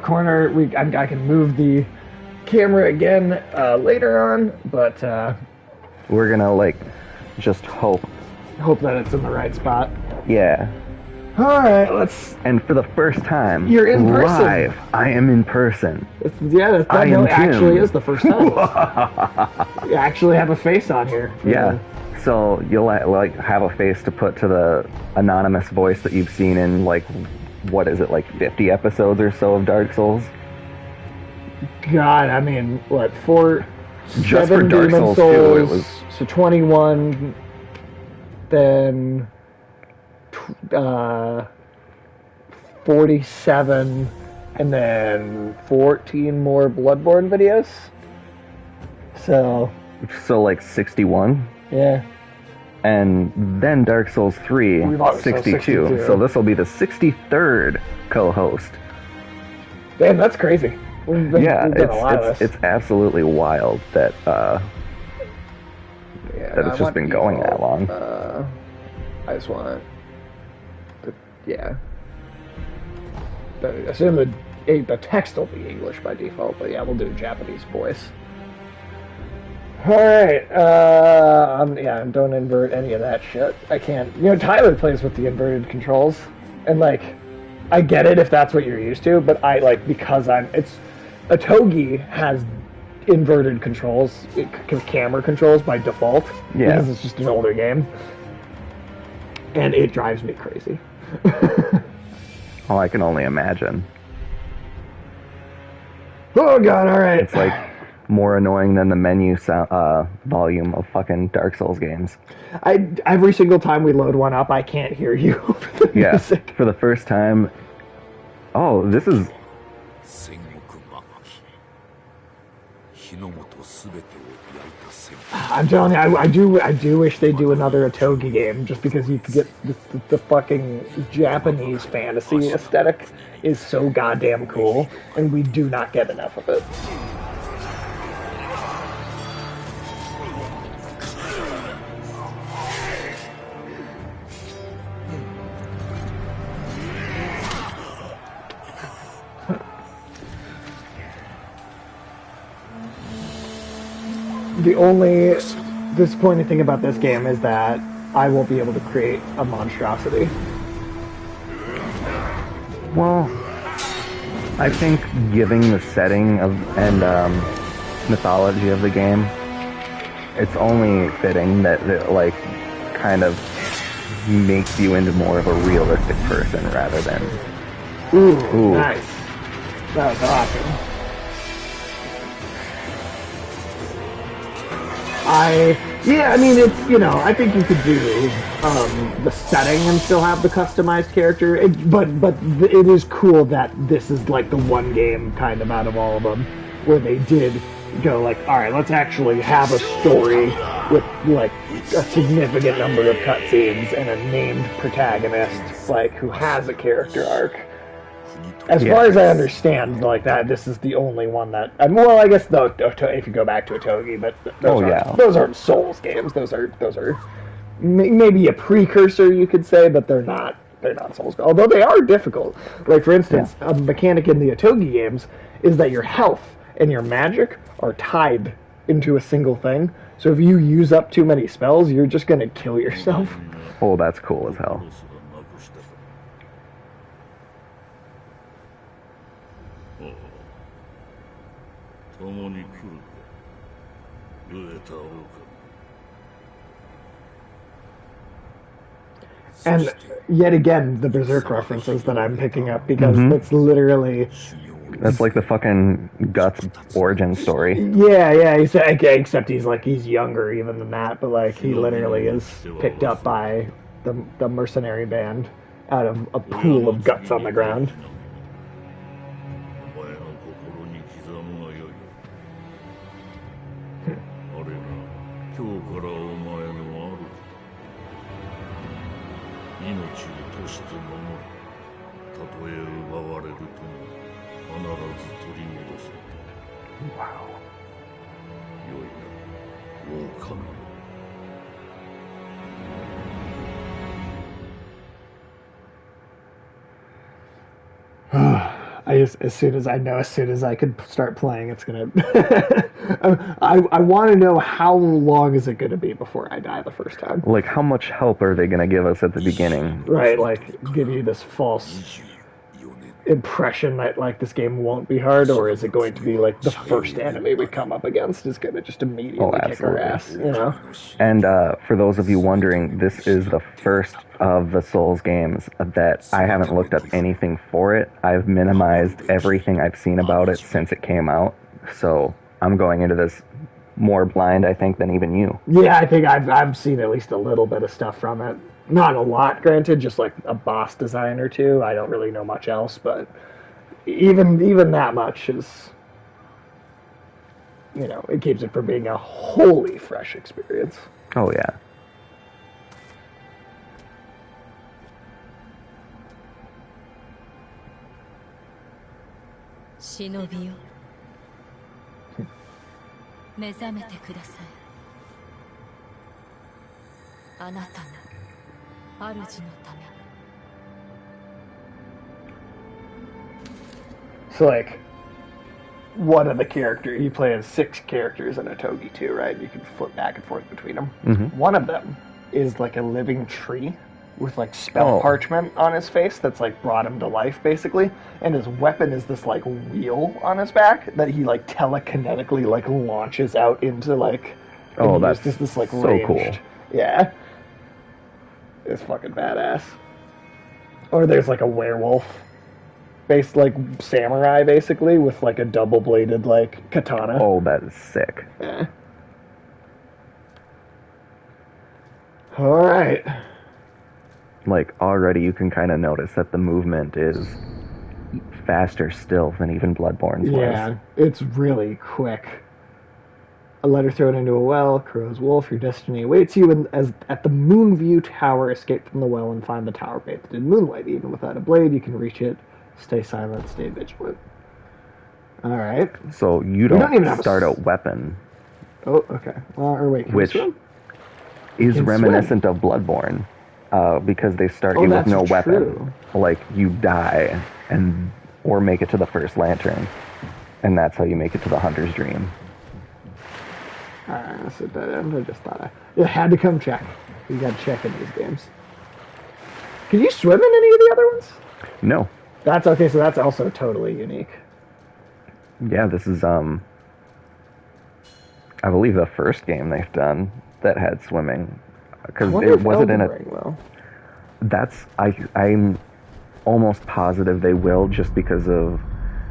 corner. I can move the camera again later on, but We're gonna like just hope. hope that it's in the right spot. Yeah. All right, let's. And for the first time, You're in person. live, I am in person. That actually is the first time. You actually have a face on here. Yeah. So you'll like have a face to put to the anonymous voice that you've seen in like, what is it, like 50 episodes or so of Dark Souls? God, I mean, what, Just for Dark Souls 2, it was... So 21, then 47, and then 14 more Bloodborne videos. So like 61? Yeah. And then Dark Souls 3, 62. So this will be the 63rd co-host. Damn, that's crazy. It's absolutely wild that it's just been going that long. I just want I assume the text will be English by default, but yeah, we'll do Japanese voice. Alright, don't invert any of that shit. I can't. Tyler plays with the inverted controls, and I get it if that's what you're used to, but because Otogi has inverted controls, camera controls by default, because it's just an older game, and it drives me crazy. Oh, I can only imagine. Oh god, alright. It's more annoying than the menu volume of fucking Dark Souls games. Every single time we load one up, I can't hear you over the music. For the first time. Oh, this is... I'm telling you, I do wish they'd do another Otogi game, just because you could get the fucking Japanese fantasy aesthetic is so goddamn cool, and we do not get enough of it. The only disappointing thing about this game is that I won't be able to create a monstrosity. Well, I think giving the setting and mythology of the game, it's only fitting that it kind of makes you into more of a realistic person rather than... Ooh. Nice. That was awesome. I think you could do the setting and still have the customized character, but it is cool that this is the one game kind of out of all of them where they did go alright, let's actually have a story with a significant number of cutscenes and a named protagonist who has a character arc. As far as I understand, this is the only one that... I guess if you go back to Otogi, but those aren't Souls games. Those are maybe a precursor, you could say, but they're not Souls. Although they are difficult. For instance, a mechanic in the Otogi games is that your health and your magic are tied into a single thing. So if you use up too many spells, you're just going to kill yourself. Oh, that's cool as hell. And yet again, the Berserk references that I'm picking up, because it's literally... That's the fucking Guts origin story. Yeah, except he's younger even than that, but he literally is picked up by the mercenary band out of a pool of guts on the ground. Wow. as soon as I could start playing, it's gonna. I want to know how long is it gonna be before I die the first time. Like, how much help are they gonna give us at the beginning? Right, like give you this false impression that like this game won't be hard, or is it going to be like the first enemy we come up against is going to just immediately kick our ass, you know? And for those of you wondering, this is the first of the Souls games that I haven't looked up anything for it. I've minimized everything I've seen about it since it came out, so I'm going into this more blind, I think, than even you. Yeah, I think I've seen at least a little bit of stuff from it. Not a lot, granted, just like a boss design or two. I don't really know much else, but even that much is, you know, it keeps it from being a wholly fresh experience. Oh, yeah. Shinobi よ目覚めてくださいあなたの主のため So like, one of the characters, you play as 6 characters in a Togi too, right? You can flip back and forth between them. Mm-hmm. One of them is like a living tree with like spell parchment on his face that's like brought him to life basically, and his weapon is this like wheel on his back that he like telekinetically like launches out into like. Oh, that's just this like so ranged, cool. Yeah, it's fucking badass. Or there's like a werewolf based like samurai basically with like a double bladed like katana. Oh, that is sick. Yeah. All right. Like, already you can kind of notice that the movement is faster still than even Bloodborne's Yeah, was. it's really quick. A letter thrown into a well, Crow's Wolf, your destiny awaits you, and as at the Moonview Tower, escape from the well and find the tower bathed in moonlight. Even without a blade, you can reach it. Stay silent, stay vigilant. Alright. So you don't don't even have a start a weapon, Oh, okay. Or wait, can which we swim? is can reminiscent of Bloodborne, because they start Oh, you with that's no true. weapon. Like, you die, or make it to the first lantern, and that's how you make it to the Hunter's Dream. Alright, that's a dead end. I just thought it had to come check. You gotta check in these games. Can you swim in any of the other ones? No. That's okay, so that's also totally unique. Yeah, this is, I believe the first game they've done that had swimming. Because it wasn't in a... Ring will. That's... I'm almost positive they will, just because of...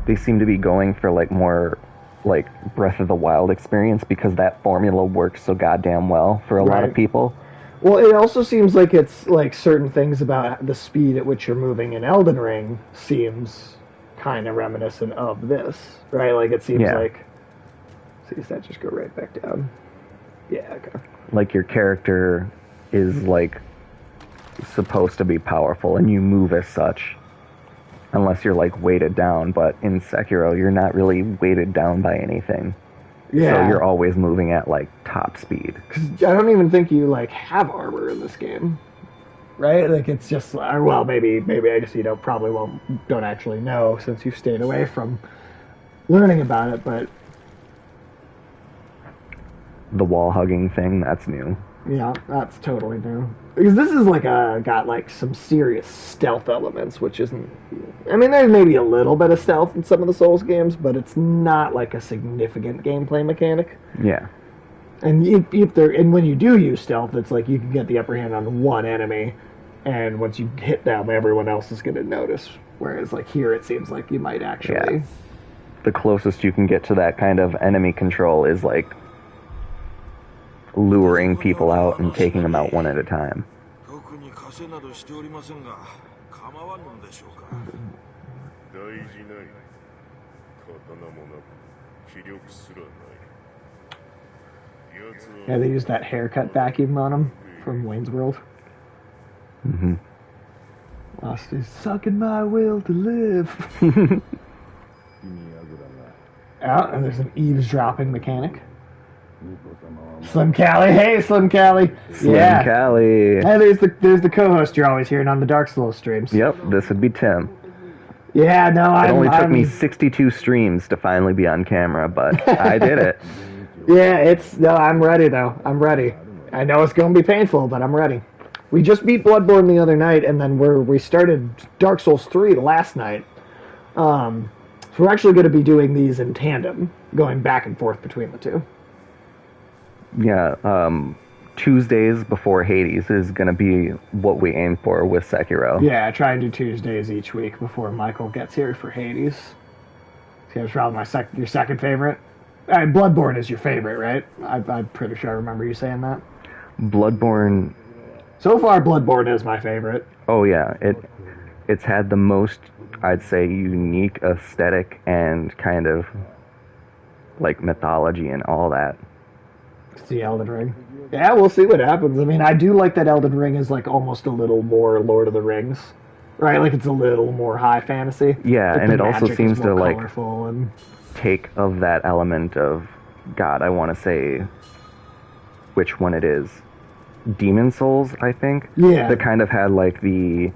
They seem to be going for, like, more... like Breath of the Wild experience, because that formula works so goddamn well for a lot of people. Well, it also seems like it's like certain things about the speed at which you're moving in Elden Ring seems kind of reminiscent of this, right? Like it seems like. See, does that just go right back down? Yeah. Okay. Like your character is like supposed to be powerful, and you move as such. Unless you're, like, weighted down, but in Sekiro, you're not really weighted down by anything. Yeah. So you're always moving at, like, top speed. Because I don't even think you, like, have armor in this game. Right? Like, it's just, well, maybe I guess you don't actually know since you've stayed away from learning about it, but... The wall-hugging thing, that's new. Yeah, that's totally new. Because this is like got like some serious stealth elements, which isn't. I mean, there's maybe a little bit of stealth in some of the Souls games, but it's not like a significant gameplay mechanic. Yeah. And when you do use stealth, it's like you can get the upper hand on one enemy, and once you hit them, everyone else is going to notice. Whereas like here, it seems like you might actually. Yeah. The closest you can get to that kind of enemy control is like luring people out and taking them out one at a time. Yeah, they used that haircut vacuum on him from Wayne's World. Mm-hmm. Lost is sucking my will to live. Yeah, and there's an eavesdropping mechanic. Slim Callie, hey Slim Callie. Slim Callie. Hey, there's the co-host you're always hearing on the Dark Souls streams. Yep, this would be Tim. Yeah, no, It only took me I'm 62 streams to finally be on camera, but I did it. yeah, I'm ready though. I'm ready. I know it's going to be painful, but I'm ready. We just beat Bloodborne the other night, and then we started Dark Souls 3 last night. So we're actually going to be doing these in tandem, going back and forth between the two. Yeah, Tuesdays before Hades is going to be what we aim for with Sekiro. Yeah, I try and do Tuesdays each week before Michael gets here for Hades. See, that's probably your second favorite. Bloodborne is your favorite, right? I'm pretty sure I remember you saying that. Bloodborne. So far, Bloodborne is my favorite. Oh yeah, it's had the most, I'd say, unique aesthetic and kind of like mythology and all that. It's the Elden Ring. Yeah, we'll see what happens. I mean, I do like that Elden Ring is like almost a little more Lord of the Rings, right? Like it's a little more high fantasy. Yeah, like and it also seems to like and... take of that element of, God, I want to say which one it is. Demon Souls, I think. Yeah. That kind of had like the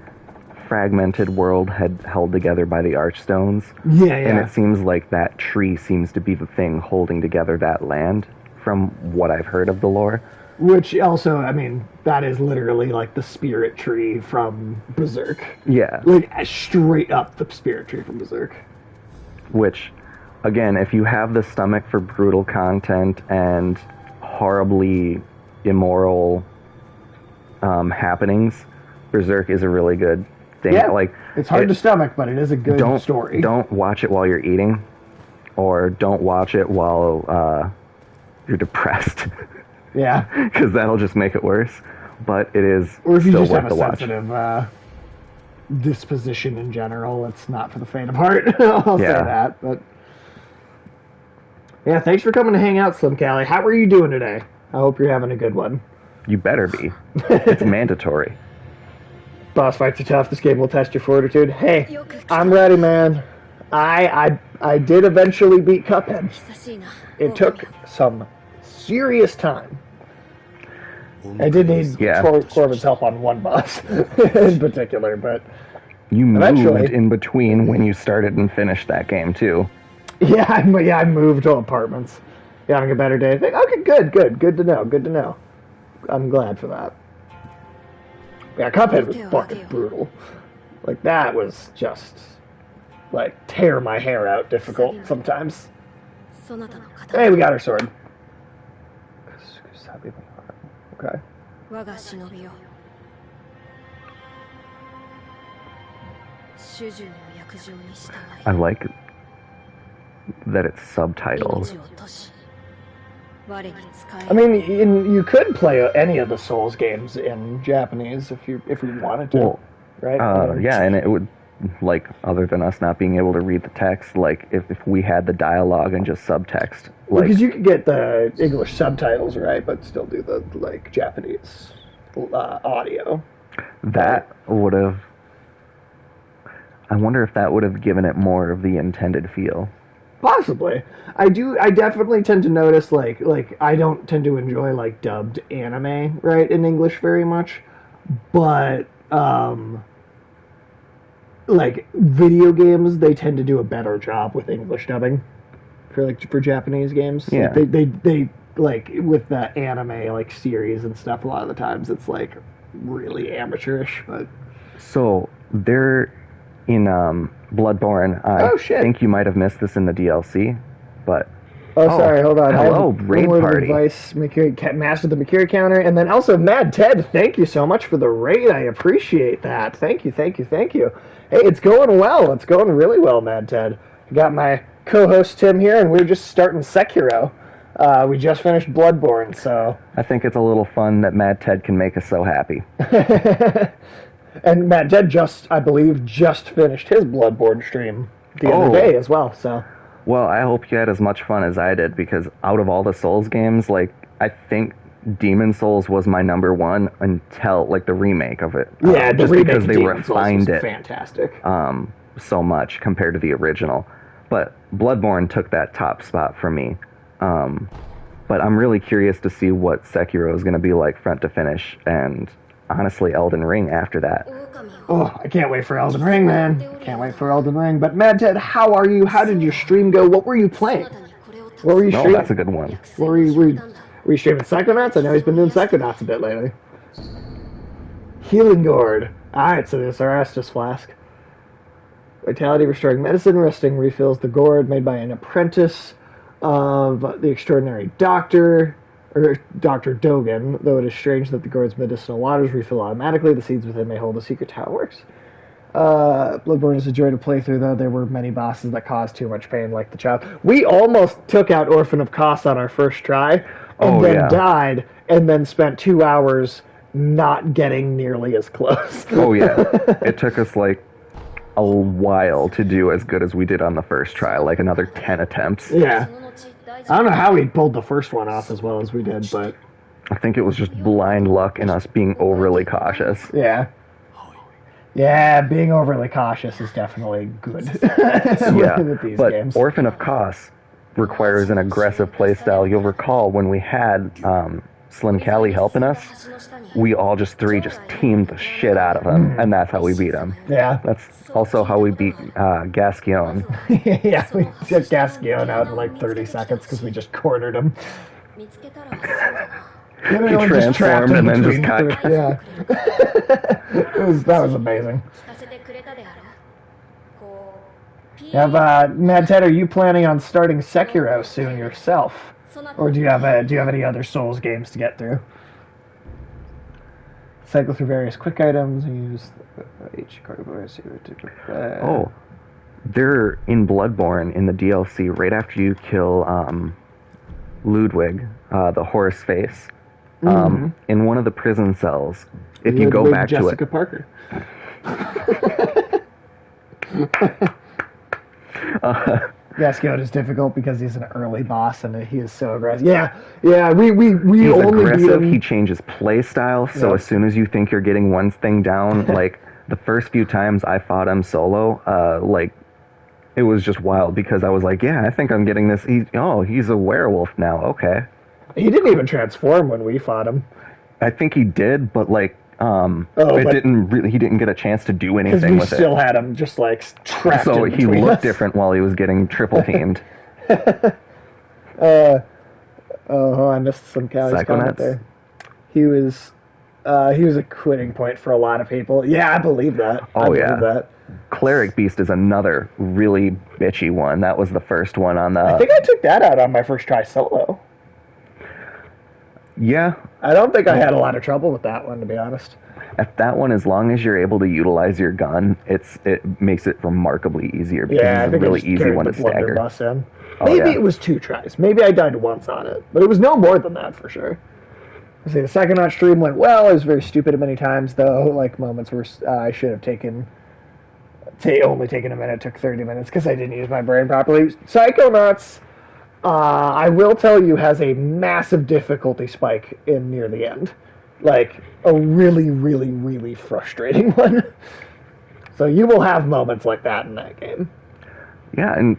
fragmented world held together by the Archstones. Yeah. And it seems like that tree seems to be the thing holding together that land, from what I've heard of the lore. Which also, I mean, that is literally like the spirit tree from Berserk. Yeah. Like straight up the spirit tree from Berserk. Which, again, if you have the stomach for brutal content and horribly immoral happenings, Berserk is a really good thing. Yeah, like it's hard to stomach, but it is a good story. Don't watch it while you're eating, or don't watch it while you're depressed. Yeah, because that'll just make it worse. But it is or if you still just worth have a the watch. sensitive disposition in general, it's not for the faint of heart. I'll say that. But yeah, thanks for coming to hang out, Slim Callie. How are you doing today? I hope you're having a good one. You better be. It's mandatory. Boss fights are tough. This game will test your fortitude. Hey, I'm ready, man. I did eventually beat Cuphead. It took some serious time. I did need Corbin's help on one boss in particular, but you eventually, moved in between when you started and finished that game too. Yeah, I moved to apartments. You having a better day? Okay, good to know. I'm glad for that. Yeah, Cuphead was fucking brutal. Like, that was just, like, tear my hair out difficult sometimes. Hey, we got our sword. Okay. I like that it's subtitled. I mean, you could play any of the Souls games in Japanese if you wanted to, well, right? Yeah, and it would, like, other than us not being able to read the text, like, if we had the dialogue and just subtext. Like, because you could get the English subtitles, right, but still do the, like, Japanese audio. That would have... I wonder if that would have given it more of the intended feel. Possibly. I definitely tend to notice, like I don't tend to enjoy, like, dubbed anime, right, in English very much, but, like, video games, they tend to do a better job with English dubbing for Japanese games. Yeah. Like, they like, with the anime, like, series and stuff, a lot of the times it's, like, really amateurish, but... So, they're in, Bloodborne. I think you might have missed this in the DLC, but... sorry, hold on. Hello, raid party. Advice, master the Mikiri counter, and then also Mad Ted, thank you so much for the raid. I appreciate that. Thank you. Hey, it's going well. It's going really well, Mad Ted. I got my co-host Tim here, and we're just starting Sekiro. We just finished Bloodborne, so... I think it's a little fun that Mad Ted can make us so happy. And Mad Ted I believe, just finished his Bloodborne stream the other day as well, so... Well, I hope you had as much fun as I did, because out of all the Souls games, like, I think Demon Souls was my number one until, like, the remake of it. Yeah, the just remake because of they Demon Souls refined was it fantastic. So much compared to the original. But Bloodborne took that top spot for me. But I'm really curious to see what Sekiro is going to be like front to finish, and honestly Elden Ring after that. Oh, I can't wait for Elden Ring, man. Can't wait for Elden Ring. But Mad Ted, how are you? How did your stream go? What were you playing? What were you No, streaming? that's a good one. What were you streaming Psychonauts? I know he's been doing Psychonauts a bit lately. Healing Gourd. Alright, so this Estus Flask. Vitality restoring medicine, resting refills the gourd made by an apprentice of the extraordinary doctor, or Dr. Dogan, though it is strange that the gourd's medicinal waters refill automatically. The seeds within may hold a secret to how it works. Bloodborne is a joy to play through, though there were many bosses that caused too much pain, like the child. We almost took out Orphan of Kos on our first try, and then died, and then spent 2 hours not getting nearly as close. Oh yeah, it took us like a while to do as good as we did on the first try, like another 10 attempts. Yeah. I don't know how we pulled the first one off as well as we did, but... I think it was just blind luck and us being overly cautious. Yeah. Yeah, being overly cautious is definitely good. Yeah, with these but games. Orphan of Kos requires an aggressive playstyle. You'll recall when we had Slim Callie helping us, we all just teamed the shit out of him, and that's how we beat him. Yeah. That's also how we beat Gasquion. Yeah, we took Gasquion out in like 30 seconds because we just cornered him. He transformed and then just got... Yeah. That was amazing. Mad Ted, are you planning on starting Sekiro soon yourself? Or do you have any other Souls games to get through? Cycle through various quick items and use each card. Oh, they're in Bloodborne in the DLC right after you kill Ludwig, the horse face. In one of the prison cells. If you go back Jessica to it, Parker. Gasquion is difficult because he's an early boss and he is so aggressive. Yeah. We he's only beat aggressive. him. He changes play style, so as soon as you think you're getting one thing down, like the first few times I fought him solo, like it was just wild because I was like, yeah, I think I'm getting this. He's a werewolf now. Okay. He didn't even transform when we fought him. I think he did, but like, he didn't get a chance to do anything with it. We still had him just like trapped. So in he between looked us. different while he was getting triple teamed. I missed some Callie's comment there. He was a quitting point for a lot of people. Yeah, I believe that. I believe that. Cleric Beast is another really bitchy one. That was the first one on the... I think I took that out on my first try solo. Yeah. I don't think I had a lot of trouble with that one, to be honest. At that one, as long as you're able to utilize your gun, it makes it remarkably easier because it's a really easy one to stagger. Maybe it was 2 tries. Maybe I died once on it. But it was no more than that, for sure. I say the Psychonaut stream went well. It was very stupid many times, though. Like, moments where I should have only taken a minute, took 30 minutes, because I didn't use my brain properly. Psychonauts... I will tell you, has a massive difficulty spike in near the end. Like, a really, really, really frustrating one. So you will have moments like that in that game. Yeah, and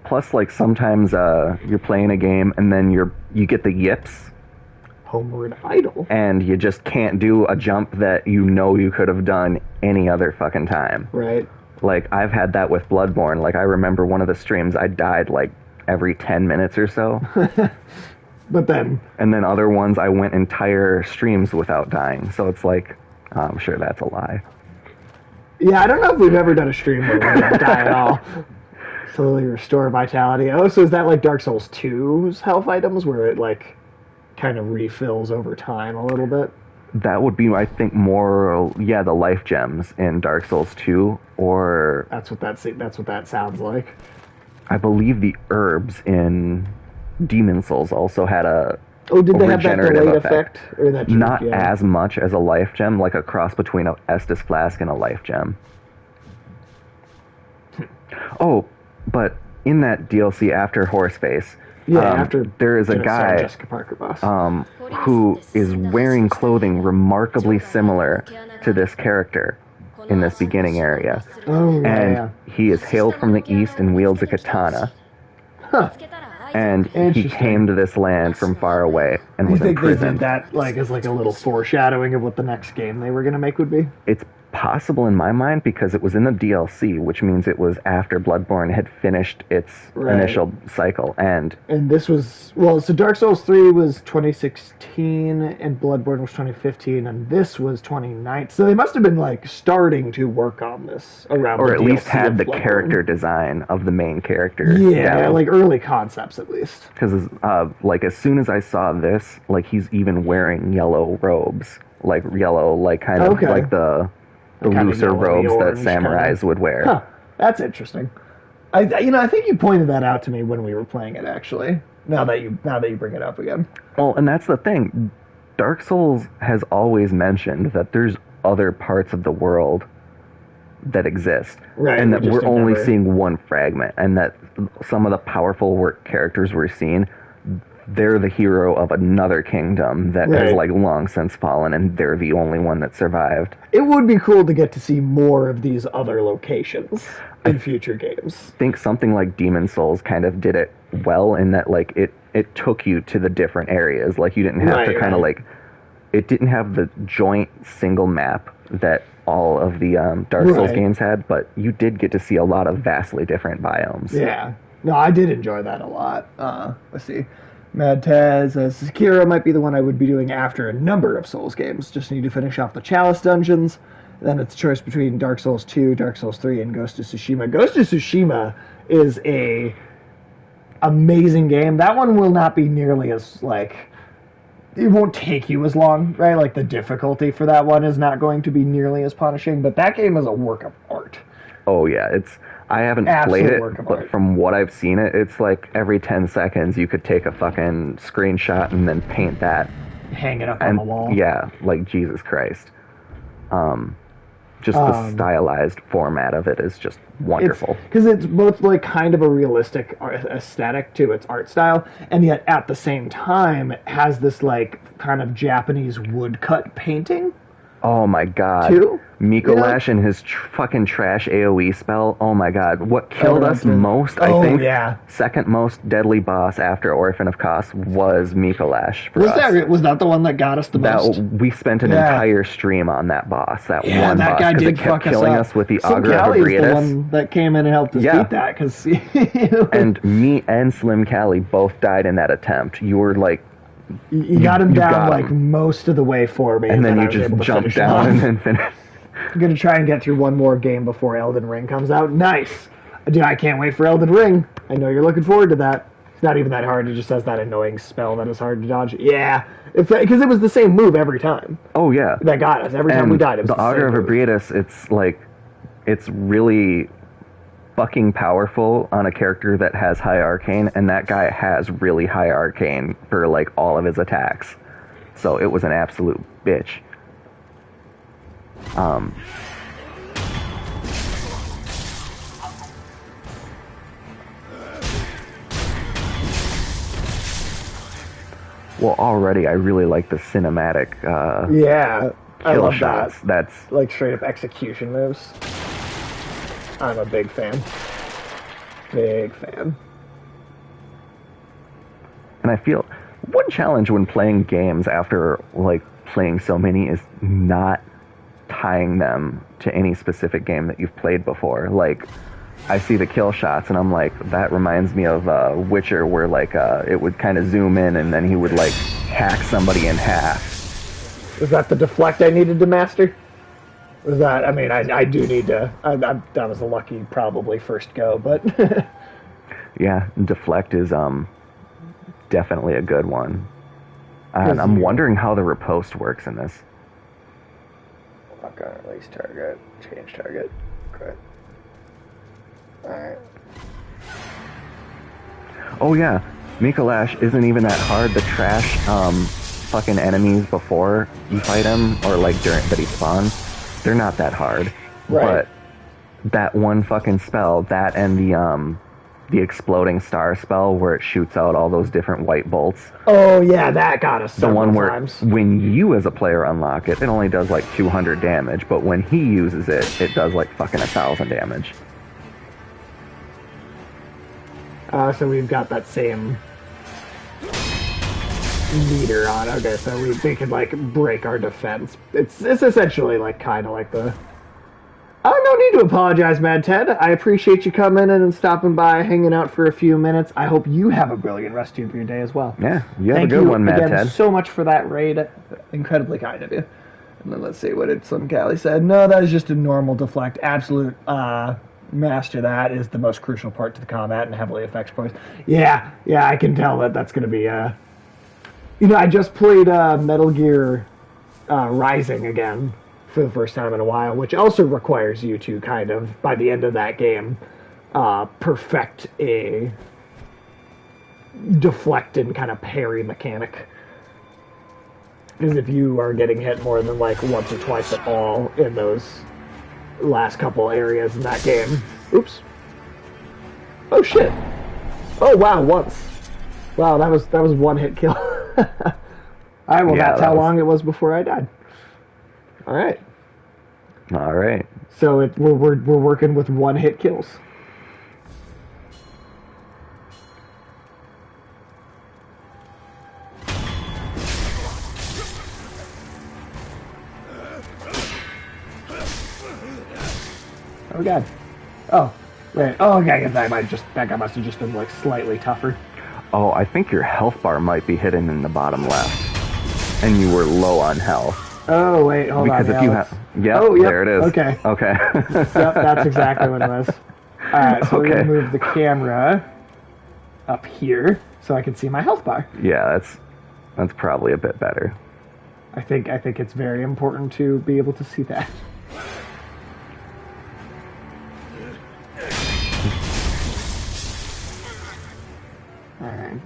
plus, like, sometimes you're playing a game and then you get the yips. Homeward Idol. And you just can't do a jump that you know you could have done any other fucking time. Right. Like, I've had that with Bloodborne. Like, I remember one of the streams I died, like, every 10 minutes or so. But then... And then other ones I went entire streams without dying. So it's like, I'm sure that's a lie. Yeah, I don't know if we've ever done a stream where we didn't die at all. Slowly restore vitality. Oh, so is that like Dark Souls 2's health items where it like kind of refills over time a little bit? That would be, I think, more, the life gems in Dark Souls 2, or... That's what that sounds like. I believe the herbs in Demon Souls also had a did they have that regenerative delayed effect? Or that Not as much as a life gem, like a cross between a Estus Flask and a life gem. Oh, but in that DLC after Horseface, there is a guy Jessica Parker boss. who is wearing clothing remarkably similar to this character in this beginning area. Oh, yeah. And he is hailed from the east and wields a katana. Huh. and he Interesting. came to this land from far away and You was think they did imprisoned. that like as like a little foreshadowing of what the next game they were going to make would be? It's possible in my mind because it was in the DLC, which means it was after Bloodborne had finished its initial cycle. And this was, well, so Dark Souls 3 was 2016 and Bloodborne was 2015 and this was 2019. So they must have been like starting to work on this around or the at least DLC had of the Bloodborne. character design of the main character. Yeah, like early concepts at least. Because like as soon as I saw this, like he's even wearing yellow robes, like yellow, like kind of like the kind of looser yellowy robes that orange samurais kind of. would wear. Huh, that's interesting. I think you pointed that out to me when we were playing it. Actually, now that you bring it up again. Well, and that's the thing. Dark Souls has always mentioned that there's other parts of the world that exist, Right, and we that just we're have only never- seeing one fragment, and that some of the powerful characters we're seeing, they're the hero of another kingdom that has Right. like long since fallen, and they're the only one that survived. It would be cool to get to see more of these other locations in future games. I think something like Demon Souls kind of did it well in that like it took you to the different areas. Like you didn't have to kind of like, it didn't have the joint single map that all of the Dark Souls games had, but you did get to see a lot of vastly different biomes. Yeah. No, I did enjoy that a lot. Let's see. Mad Taz says Sekiro might be the one I would be doing after a number of Souls games. Just need to finish off the Chalice dungeons. Then it's a choice between Dark Souls 2, Dark Souls 3, and Ghost of Tsushima. Ghost of Tsushima is a amazing game. That one will not be nearly as like, it won't take you as long, right? Like the difficulty for that one is not going to be nearly as punishing, but that game is a work of art. Oh yeah, I haven't Absolute played work it, of but art. from what I've seen it's like every 10 seconds you could take a fucking screenshot and then paint that. Hang it up on And the wall. yeah, like Jesus Christ. Just the stylized format of it is just wonderful. Because it's both like kind of a realistic aesthetic to its art style, and yet at the same time it has this like kind of Japanese woodcut painting. Oh my god. Too? Mikolash and his fucking trash AoE spell. Oh my god. What killed us most, I think, second most deadly boss after Orphan of Kos was Mikolash for us. Was that the one that got us the most? We spent an entire stream on that boss, that one that boss, guy because did it kept fuck killing us us with the Slim Augur of Callie is the Ebriatus. one that came in and helped us beat that, because And me and Slim Callie both died in that attempt. You were like, you got him down got like him. most of the way for me, and then I you was just able to jumped finish him off. down and then finished. I'm gonna try and get through one more game before Elden Ring comes out. Nice, dude! I can't wait for Elden Ring. I know you're looking forward to that. It's not even that hard. It just has that annoying spell that is hard to dodge. Yeah, because it was the same move every time. Oh yeah, that got us every time we died. It was the Augur of same move. Ebriatus. It's like, it's really fucking powerful on a character that has high arcane, and that guy has really high arcane for like all of his attacks. So it was an absolute bitch. Well, already I really like the cinematic Yeah, I kill love shots. that. That's Like straight up execution moves. I'm a big fan. Big fan. And I feel one challenge when playing games after like playing so many is not tying them to any specific game that you've played before. Like, I see the kill shots and I'm like, that reminds me of Witcher, where like it would kind of zoom in and then he would like hack somebody in half. Was that the deflect I needed to master? Was that? I mean, I do need to. That was a lucky, probably first go, but Yeah, deflect is definitely a good one. And I'm wondering how the riposte works in this. Lock on release target, change target. Good. Alright. Oh yeah, Mikolash isn't even that hard to trash fucking enemies before you fight him, or like during that he spawns. They're not that hard. Right. But that one fucking spell, that and the exploding star spell where it shoots out all those different white bolts. Oh yeah, that got us The several one where times. when you as a player unlock it, it only does like 200 damage, but when he uses it, it does like fucking 1,000 damage. So we've got that same meter on. Okay, so they could like break our defense. It's essentially like kind of like the. Oh, no need to apologize, Mad Ted. I appreciate you coming in and stopping by, hanging out for a few minutes. I hope you have a brilliant rest of your day as well. Yeah, you have a good one, Mad Ted. Thank you so much for that raid. Incredibly kind of you. And then let's see, what did some Callie said? No, that is just a normal deflect. Absolute master that is the most crucial part to the combat and heavily affects points. Yeah, I can tell that's going to be... I just played Metal Gear Rising again for the first time in a while, which also requires you to kind of, by the end of that game, perfect a deflect and kind of parry mechanic. Because if you are getting hit more than like once or twice at all in those last couple areas in that game. Oops. Oh shit. Oh wow, once. Wow, that was one hit kill. Alright, well that's how long it was before I died. Alright. Alright. So we're working with one hit kills. Oh god. Oh, wait. Oh, okay, that guy must have just been like slightly tougher. Oh, I think your health bar might be hidden in the bottom left, and you were low on health. Oh wait, hold on. Because if you have, yep, there it is. Okay. Yep, that's exactly what it was. All right, so we're gonna move the camera up here so I can see my health bar. Yeah, that's probably a bit better. I think it's very important to be able to see that. All right.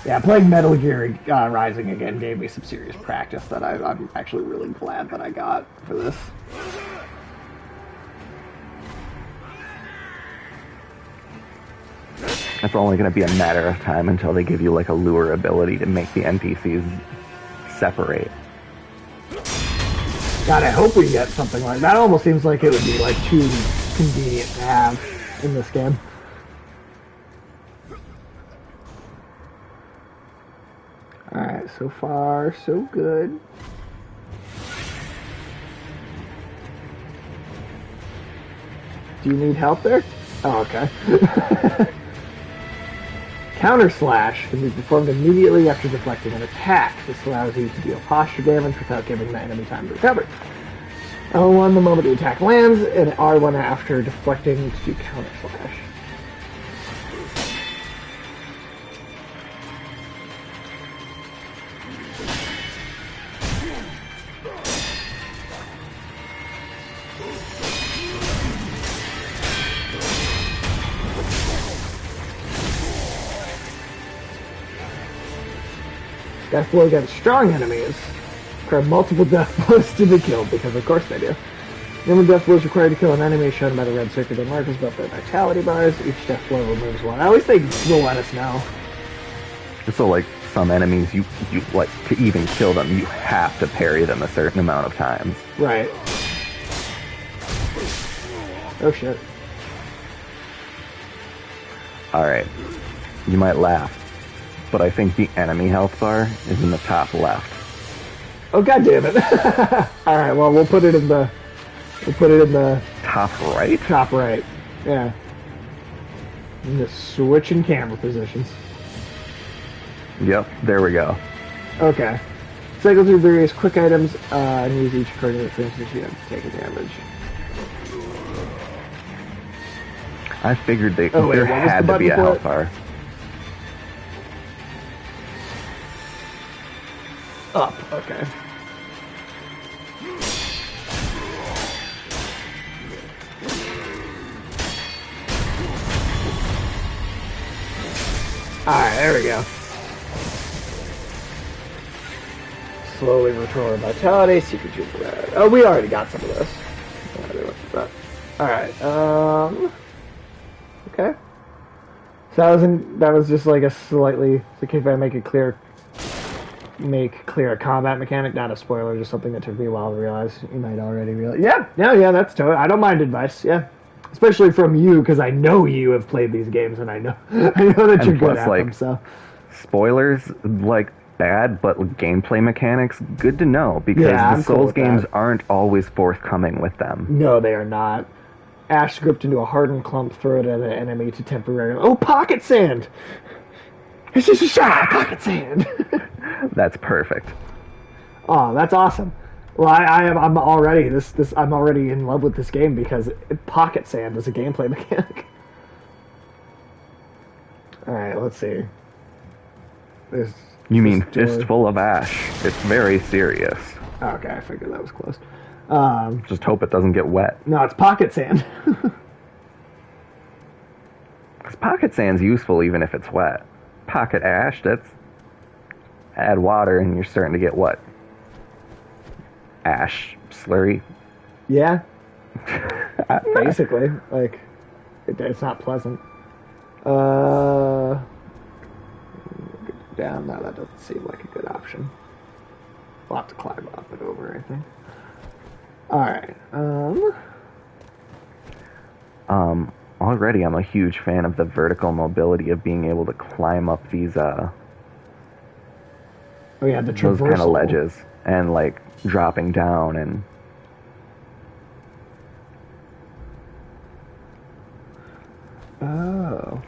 Yeah, playing Metal Gear Rising again gave me some serious practice that I'm actually really glad that I got for this. It's only going to be a matter of time until they give you like a lure ability to make the NPCs separate. God, I hope we get something like that. Almost seems like it would be like too convenient to have in this game. Alright, so far, so good. Do you need help there? Oh, okay. Counter Slash can be performed immediately after deflecting an attack. This allows you to deal posture damage without giving the enemy time to recover. L1 the moment the attack lands, and R1 after deflecting to do Counter Slash. Death blow against strong enemies require multiple death blows to be killed, because of course they do. The number of death blows required to kill an enemy is shown by the red circle that markers above their vitality bars. Each death blow removes one. At least they will let us know. So like some enemies, you like to even kill them, you have to parry them a certain amount of times. Right. Oh shit. Alright. You might laugh, but I think the enemy health bar is in the top left. Oh god damn it. Alright, well we'll put it in the top right? Top right. Yeah. I'm just switching camera positions. Yep, there we go. Okay. Cycle through various quick items and use each coordinate for instance you have to take a damage. I figured there had to be a health bar. Up, okay. Alright, there we go. Slowly restore vitality, secret juke red. Oh, we already got some of this. Alright, okay. So that was just like a slightly, so if I make it clear, make clear a combat mechanic, not a spoiler, just something that took me a while to realize. You might already realize. Yeah, that's totally. I don't mind advice. Yeah, especially from you because I know you have played these games and I know that you're good at them. So spoilers like bad, but gameplay mechanics good to know because the Souls games aren't always forthcoming with them. No, they are not. Ash script into a hardened clump, throw it at an enemy to temporarily. Oh, pocket sand! It's just a shot, pocket sand. That's perfect. Oh, that's awesome. Well, I'm already I'm already in love with this game because pocket sand is a gameplay mechanic. All right, let's see. You mean fistful of ash? It's very serious. Okay, I figured that was close. Just hope it doesn't get wet. No, it's pocket sand. Because pocket sand's useful even if it's wet. Pocket ash, that's... Add water and you're starting to get what? Ash slurry? Yeah. Basically. Like, it's not pleasant. Down. No, that doesn't seem like a good option. We'll have to climb up and over, I think. Alright, already I'm a huge fan of the vertical mobility of being able to climb up these, the traversal. Those kind of ledges, and, like, dropping down, and... Oh.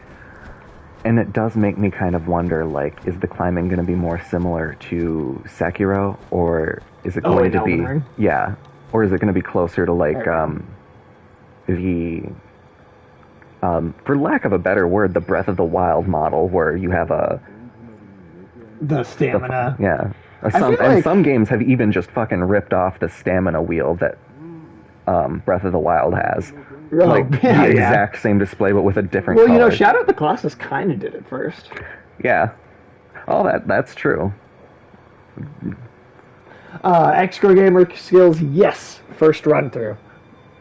And it does make me kind of wonder, like, is the climbing going to be more similar to Sekiro, or is it going to be... Ring? Yeah. Or is it going to be closer to, like, for lack of a better word, the Breath of the Wild model, where you have the stamina. Some games have even just fucking ripped off the stamina wheel that Breath of the Wild has. The exact same display, but with a different color. Well, Shadow of the Colossus kind of did it first. Yeah. Oh, that's true. X-Core Gamer skills, yes. First run through.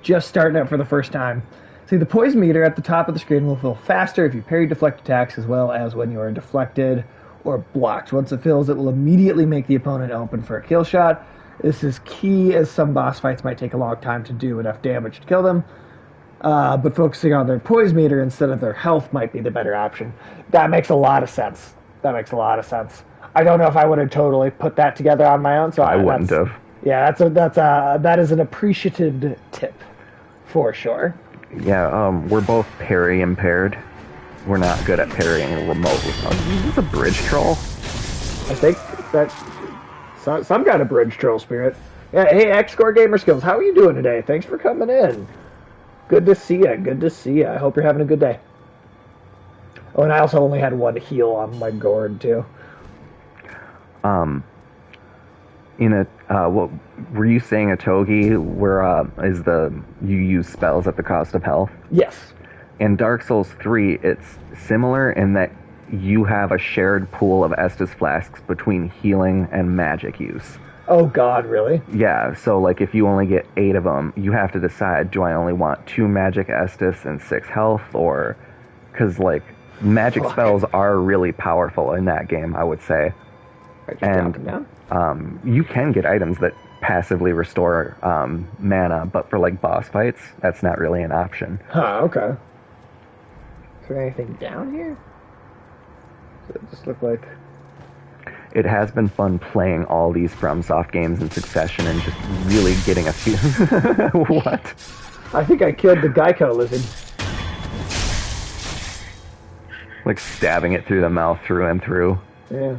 Just starting out for the first time. See, the poise meter at the top of the screen will fill faster if you parry deflect attacks as well as when you are deflected or blocked. Once it fills, it will immediately make the opponent open for a kill shot. This is key as some boss fights might take a long time to do enough damage to kill them. But focusing on their poise meter instead of their health might be the better option. That makes a lot of sense. I don't know if I would have totally put that together on my own. So I wouldn't have. Yeah, that is an appreciated tip, for sure. Yeah, we're both parry impaired. We're not good at parrying remotely. Is this a bridge troll? I think that's some kind of bridge troll spirit. Yeah, hey, X-Core Gamer Skills, how are you doing today? Thanks for coming in. Good to see ya. I hope you're having a good day. Oh, and I also only had one heal on my gourd, too. What were you saying a togi where you use spells at the cost of health? Yes. In Dark Souls 3, it's similar in that you have a shared pool of Estus flasks between healing and magic use. Oh god, really? Yeah, so like if you only get 8 of them, you have to decide, do I only want 2 magic Estus and 6 health, or... Because, like, magic spells are really powerful in that game, I would say. And you can get items that passively restore mana, but for like boss fights, that's not really an option. Huh, okay. Is there anything down here? Does it just look like... It has been fun playing all these FromSoft games in succession and just really getting a few... What? I think I killed the Geico lizard. Like stabbing it through the mouth through and through. Yeah.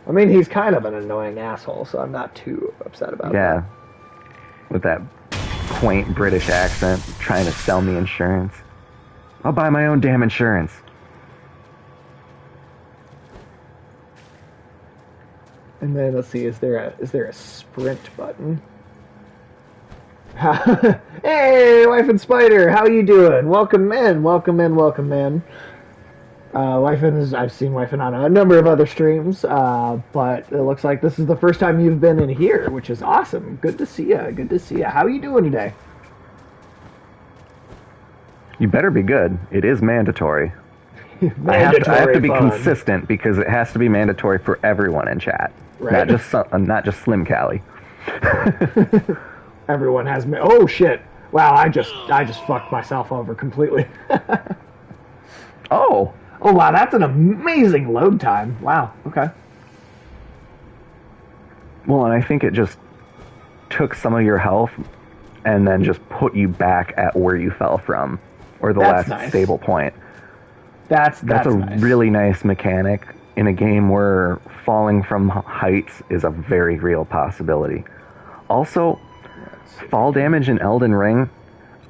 I mean, he's kind of an annoying asshole, so I'm not too upset about that. Yeah. With that quaint British accent, trying to sell me insurance. I'll buy my own damn insurance. And then, let's see, is there a sprint button? Hey, Wife and Spider, how you doing? Welcome in. I've seen Wyfin on a number of other streams, but it looks like this is the first time you've been in here, which is awesome. Good to see ya. How are you doing today? You better be good. It is mandatory. I have to be consistent because it has to be mandatory for everyone in chat. Right. Not just Slim Cali. Everyone has me. Oh shit! Wow, I just fucked myself over completely. Oh, Oh wow, that's an amazing load time. Wow. Okay. well, and I think it just took some of your health and then just put you back at where you fell from, or the That's last nice. stable point. That's That's a nice. really nice mechanic in a game where falling from heights is a very real possibility. Also, fall damage in Elden Ring,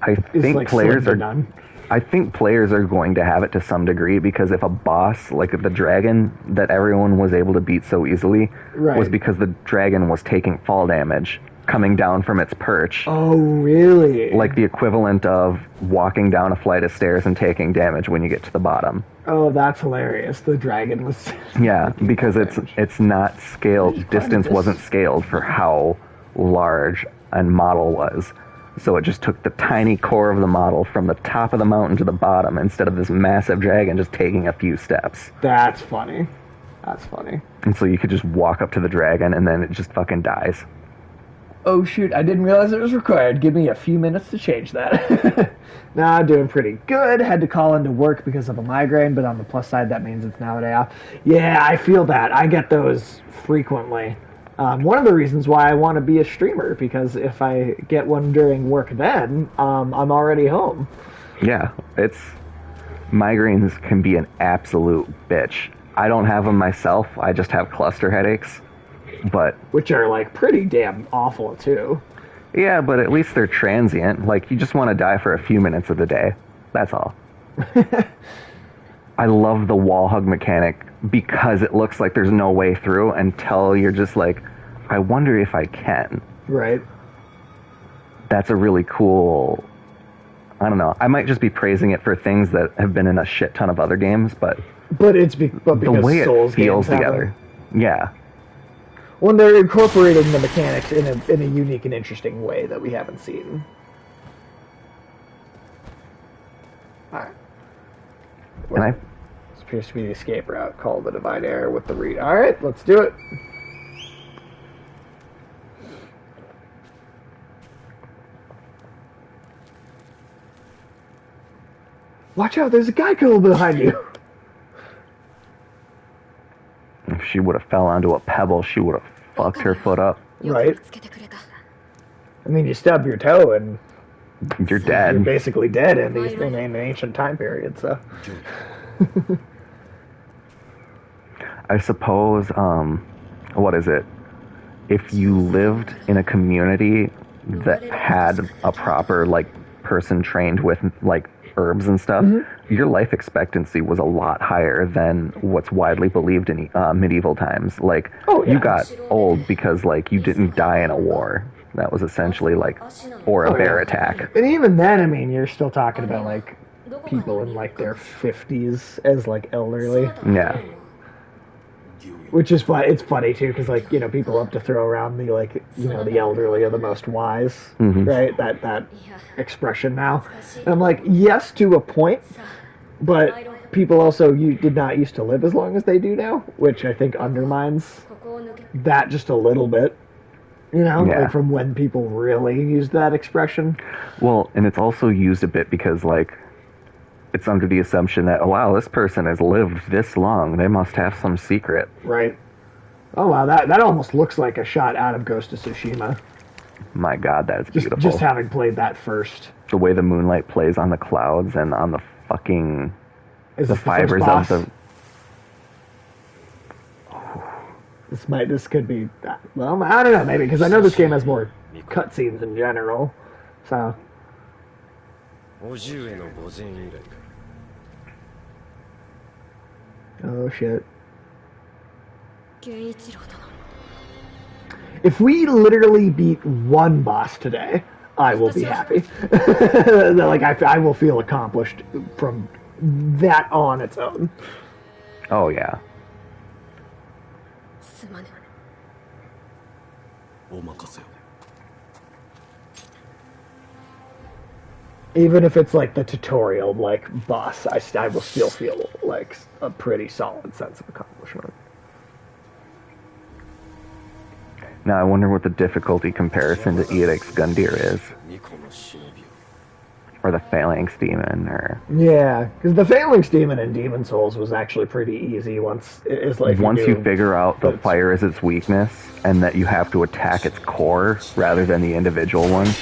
I It's think like players slim are to none. I think players are going to have it to some degree, because if a boss like the dragon that everyone was able to beat so easily Right. was because the dragon was taking fall damage coming down from its perch, Oh really? like the equivalent of walking down a flight of stairs and taking damage when you get to the bottom. Oh, that's hilarious. The dragon was. Yeah, because damage. it's not scaled. Part of Distance this- wasn't scaled for how large a model was. So it just took the tiny core of the model from the top of the mountain to the bottom, instead of this massive dragon just taking a few steps. That's funny. That's funny. And so you could just walk up to the dragon and then it just fucking dies. Oh shoot, I didn't realize it was required. Give me a few minutes to change that. Nah, doing pretty good. Had to call into work because of a migraine, but on the plus side, that means it's now a day off. Yeah, I feel that. I get those frequently. One of the reasons why I want to be a streamer, because if I get one during work then, I'm already home. Yeah, migraines can be an absolute bitch. I don't have them myself. I just have cluster headaches. But Which are, like, pretty damn awful, too. yeah, but at least they're transient. Like, you just want to die for a few minutes of the day. That's all. I love the wall hug mechanic because it looks like there's no way through until you're just like, I wonder if I can. Right. That's a really cool... I don't know. I might just be praising it for things that have been in a shit ton of other games, but But because the way Souls it feels games have together. Yeah. when they're incorporating the mechanics in a unique and interesting way that we haven't seen. Alright. And I This appears to be the escape route. Call the divine error with the read. Alright, let's do it. Watch out, there's a guy killer behind you. If she would have fell onto a pebble, she would have fucked her foot up. Right. I mean, you stub your toe and You're you're dead. basically dead in an ancient time period, so. I suppose, what is it? If you lived in a community that had a proper, like, person trained with, like, herbs and stuff, your life expectancy was a lot higher than what's widely believed in medieval times. Like, Oh, yeah. you got old because, like, you didn't die in a war. That was essentially, like, or a bear attack. And even then, I mean, you're still talking about, like, people in, like, their 50s as, like, elderly. Yeah. Which is fun. It's funny, too, because, like, you know, people love to throw around the, like, you know, the elderly are the most wise, right? That expression now. And I'm like, yes, to a point, but people also did not used to live as long as they do now, which I think undermines that just a little bit. You know, Yeah. like from when people really used that expression. Well, and it's also used a bit because, like, it's under the assumption that, oh, wow, this person has lived this long. They must have some secret. Right. Oh, wow, that almost looks like a shot out of Ghost of Tsushima. My God, that's beautiful. Just having played that first. The way the moonlight plays on the clouds and on the fucking... Is the this fibers first of boss? the... This could be, well, I don't know, maybe, because I know this game has more cutscenes in general, so... 50への御前以来か Oh, shit. 源一郎殿 If we literally beat one boss today, I will be happy. Like, I will feel accomplished from that on its own. Oh, yeah. すまぬお任せを Even if it's like the tutorial, like, boss, I will still feel like a pretty solid sense of accomplishment. Now I wonder what the difficulty comparison to Eric's Gundyr is. 巫女の忍びを Or the Phalanx Demon, or... Yeah, because the Phalanx Demon in Demon Souls was actually pretty easy once it's like Once you knew figure out the that fire is its weakness, and that you have to attack its core rather than the individual ones.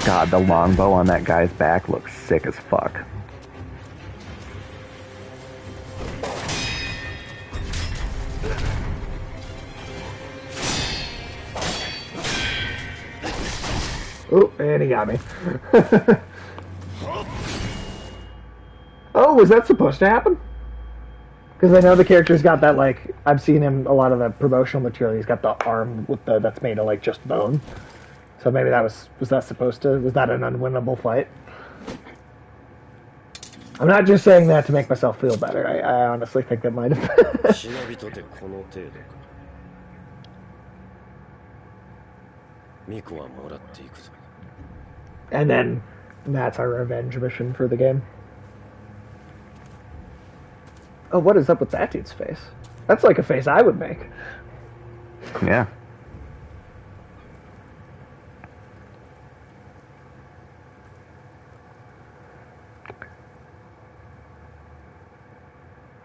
God, the longbow on that guy's back looks sick as fuck. Oh, and he got me. Oh, was that supposed to happen? Because I know the character's got that, like, I've seen him a lot of the promotional material. He's got the arm with the that's made of like just bone. So maybe that was that supposed to, was that an unwinnable fight? I'm not just saying that to make myself feel better. I honestly think that might have been. 忍びとてこの程度か巫女はもらっていくぞ And then that's our revenge mission for the game. Oh, what is up with that dude's face? That's like a face I would make. Yeah.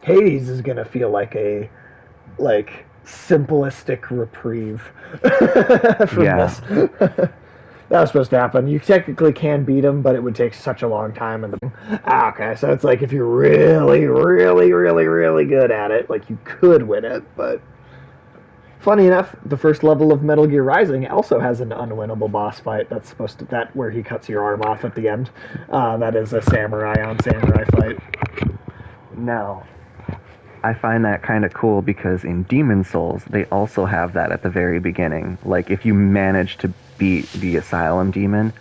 Hades is gonna feel like a simplistic reprieve from this. That was supposed to happen. You technically can beat him, but it would take such a long time. Okay, so it's like if you're really, really, really, really good at it, like you could win it. But funny enough, the first level of Metal Gear Rising also has an unwinnable boss fight. That's supposed to where he cuts your arm off at the end. That is a samurai on samurai fight. Now, I find that kind of cool because in Demon Souls, they also have that at the very beginning. Like, if you manage to beat the Asylum Demon,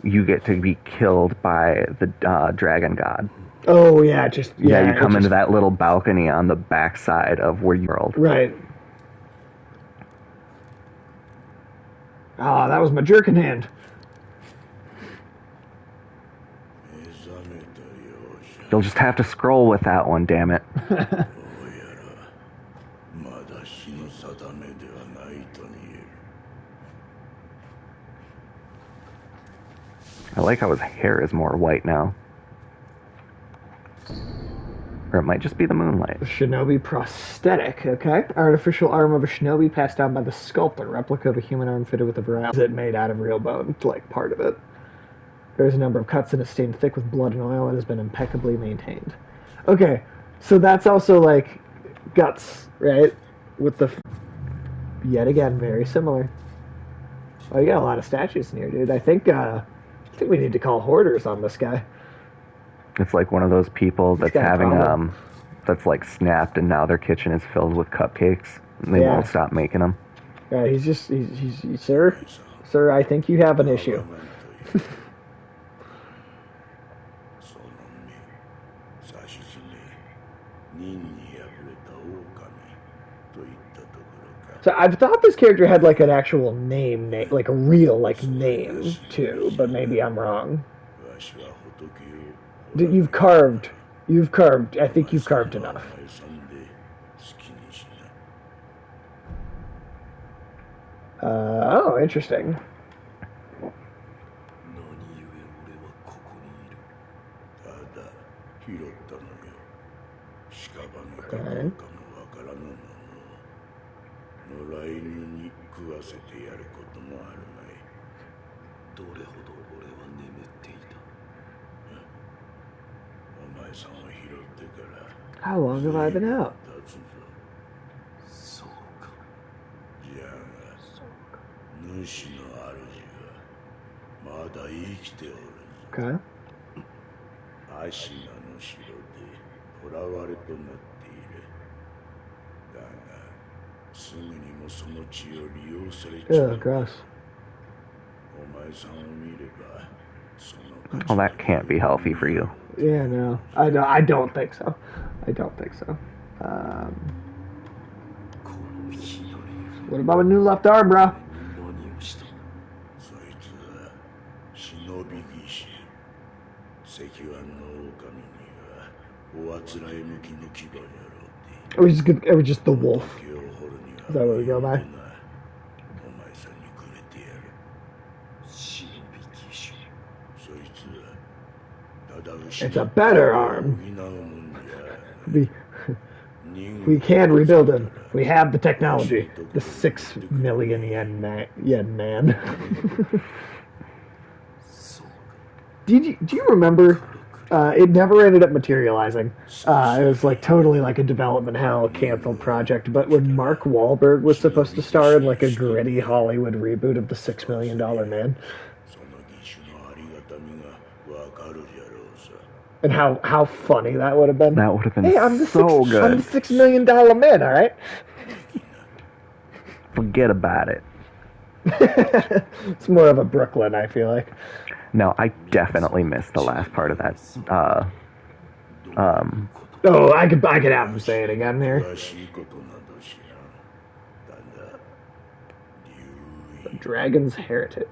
you get to be killed by the Dragon God. Oh, yeah, you come into that little balcony on the backside of where you world. Right. Ah, that was my jerking hand. You'll just have to scroll with that one, damn it. I like how his hair is more white now. Or it might just be the moonlight. Shinobi prosthetic, okay. Artificial arm of a shinobi passed down by the sculptor. Replica of a human arm fitted with a variety. Is it made out of real bone? It's like part of it. There's a number of cuts and it's stained thick with blood and oil. It has been impeccably maintained. Okay, so that's also like guts, right? With the... Yet again, very similar. Oh, you got a lot of statues in here, dude. I think we need to call hoarders on this guy. It's like one of those people that's having that's like snapped, and now their kitchen is filled with cupcakes. And they won't stop making them. Yeah, he's sir, I think you have an issue. So I've thought this character had like an actual name, like a real name too, but maybe I'm wrong. You've carved. I think you've carved enough. Oh, interesting. Okay. How long have I been out? Okay. Ugh, gross. Well, that can't be healthy for you. Yeah, no. I don't think so. I don't think so. What about a new left arm, bro? Or or just the wolf. Is that what we go by? It's a better arm. We can rebuild him. We have the technology. The 6 million yen man. Do you remember? It never ended up materializing. It was like totally like a development hell, canceled project. But when Mark Wahlberg was supposed to star in like a gritty Hollywood reboot of the $6 million Man, and how funny that would have been. That would have been Hey, I'm the so good. I'm the $6 million Man. All right. Forget about it. It's more of a Brooklyn, I feel like. No, I definitely missed the last part of that. Oh, I could have him say it again here. The Dragon's Heritage.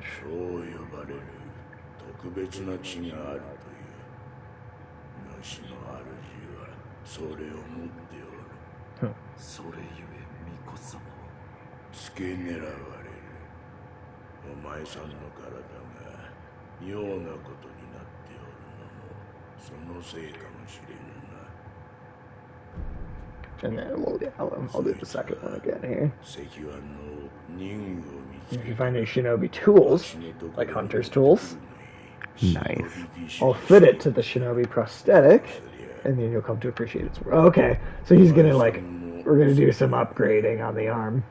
And then I'll do the second one again here. If you find any shinobi tools, like hunter's tools, Nice. I'll fit it to the shinobi prosthetic, and then you'll come to appreciate its work. Okay, so he's gonna we're gonna do some upgrading on the arm.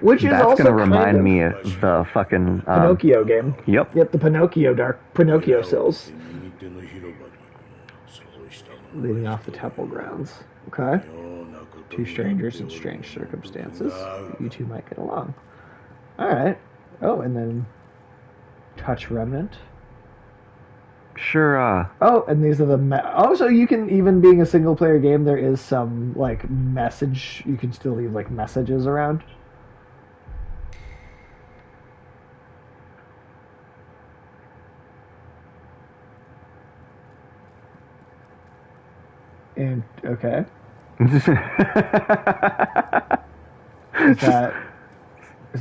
Which is That's also gonna remind kind of me of the fucking Pinocchio game. Yep. Yep, the Pinocchio sills. Leading off the temple grounds. Okay. Two strangers in strange circumstances. You two might get along. Alright. Oh, and then touch remnant. Sure. Oh, and these are the so you can, even being a single player game, there is some like message. You can still leave like messages around. And okay. Is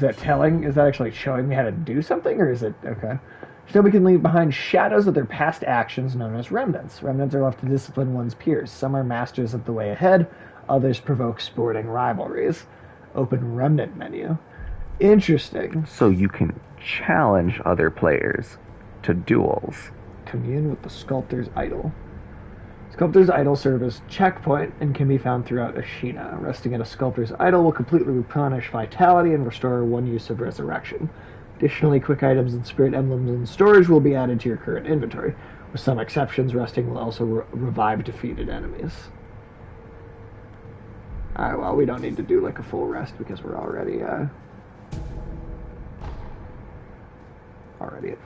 that telling? Is that actually showing me how to do something, or is it okay? Shinobi can leave behind shadows of their past actions known as remnants. Remnants are left to discipline one's peers. Some are masters of the way ahead, others provoke sporting rivalries. Open remnant menu. Interesting. So you can challenge other players to duels. Commune with the sculptor's idol. Sculptor's idol serves as checkpoint and can be found throughout Ashina. Resting at a sculptor's idol will completely replenish vitality and restore one use of resurrection. Additionally, quick items and spirit emblems in storage will be added to your current inventory. With some exceptions, resting will also revive defeated enemies. Alright, well, we don't need to do like a full rest because we're already at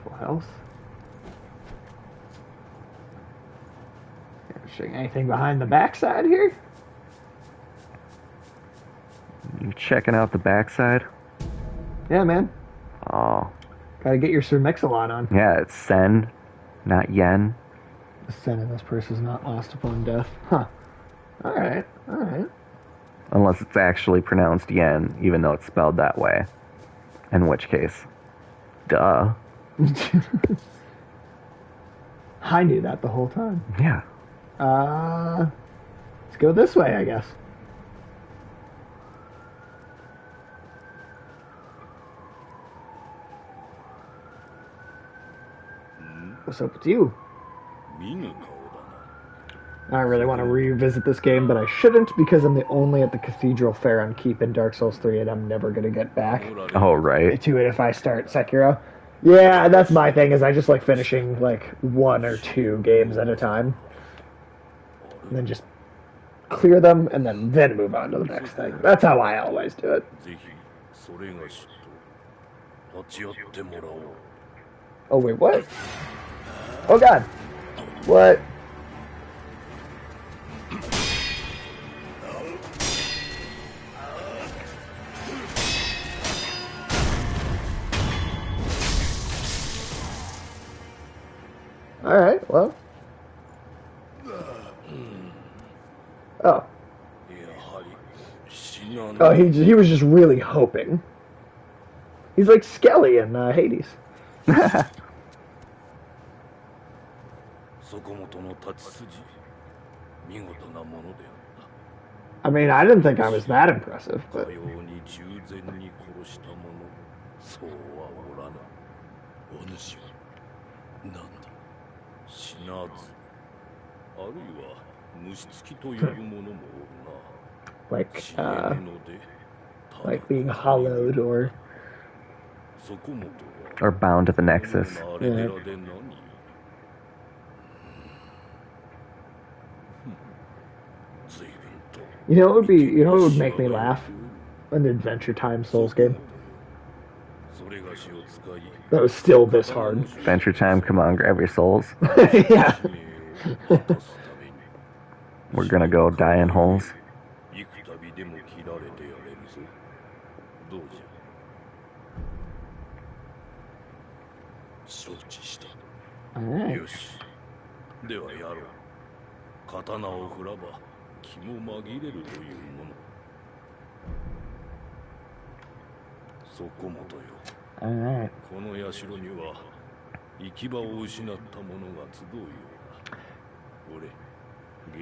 full health. Anything behind the backside here? You checking out the backside? Yeah, man. Oh. Gotta get your Sir Mix-a-Lot on. Yeah, it's sen, not yen. The sen in this purse is not lost upon death. Huh. Alright. Unless it's actually pronounced yen, even though it's spelled that way. In which case, duh. I knew that the whole time. Yeah. Let's go this way, I guess. What's up with you? I really want to revisit this game, but I shouldn't because I'm only at the Cathedral Fair on Keep in Dark Souls 3, and I'm never going to get back Oh, right. to it if I start Sekiro. Yeah, that's my thing, is I just like finishing like 1 or 2 games at a time. And then just clear them, and then move on to the next thing. That's how I always do it. Oh, wait, what? Oh, God. What? Alright, well. Oh. Oh, he was just really hoping. He's like Skelly in Hades. そこもとの立ち筋見事なものであった I mean, I didn't think I was that impressive, か but ように従前に殺した者そうはおらぬお主はなんだ死なずあるいは虫つきというものもおるな like 死ねぬので like being hollowed or そこもと Or bound to the Nexus. はあれでらで何 you know what would make me laugh? An Adventure Time Souls game. That was still this hard. Adventure Time, come on, grab your souls. Yeah. We're gonna go die in holes. Alright. ではやろう。刀を振らば気も紛れるというもの。そこもとよ。Alright. この社には行き場を失った者が集うようだ。俺、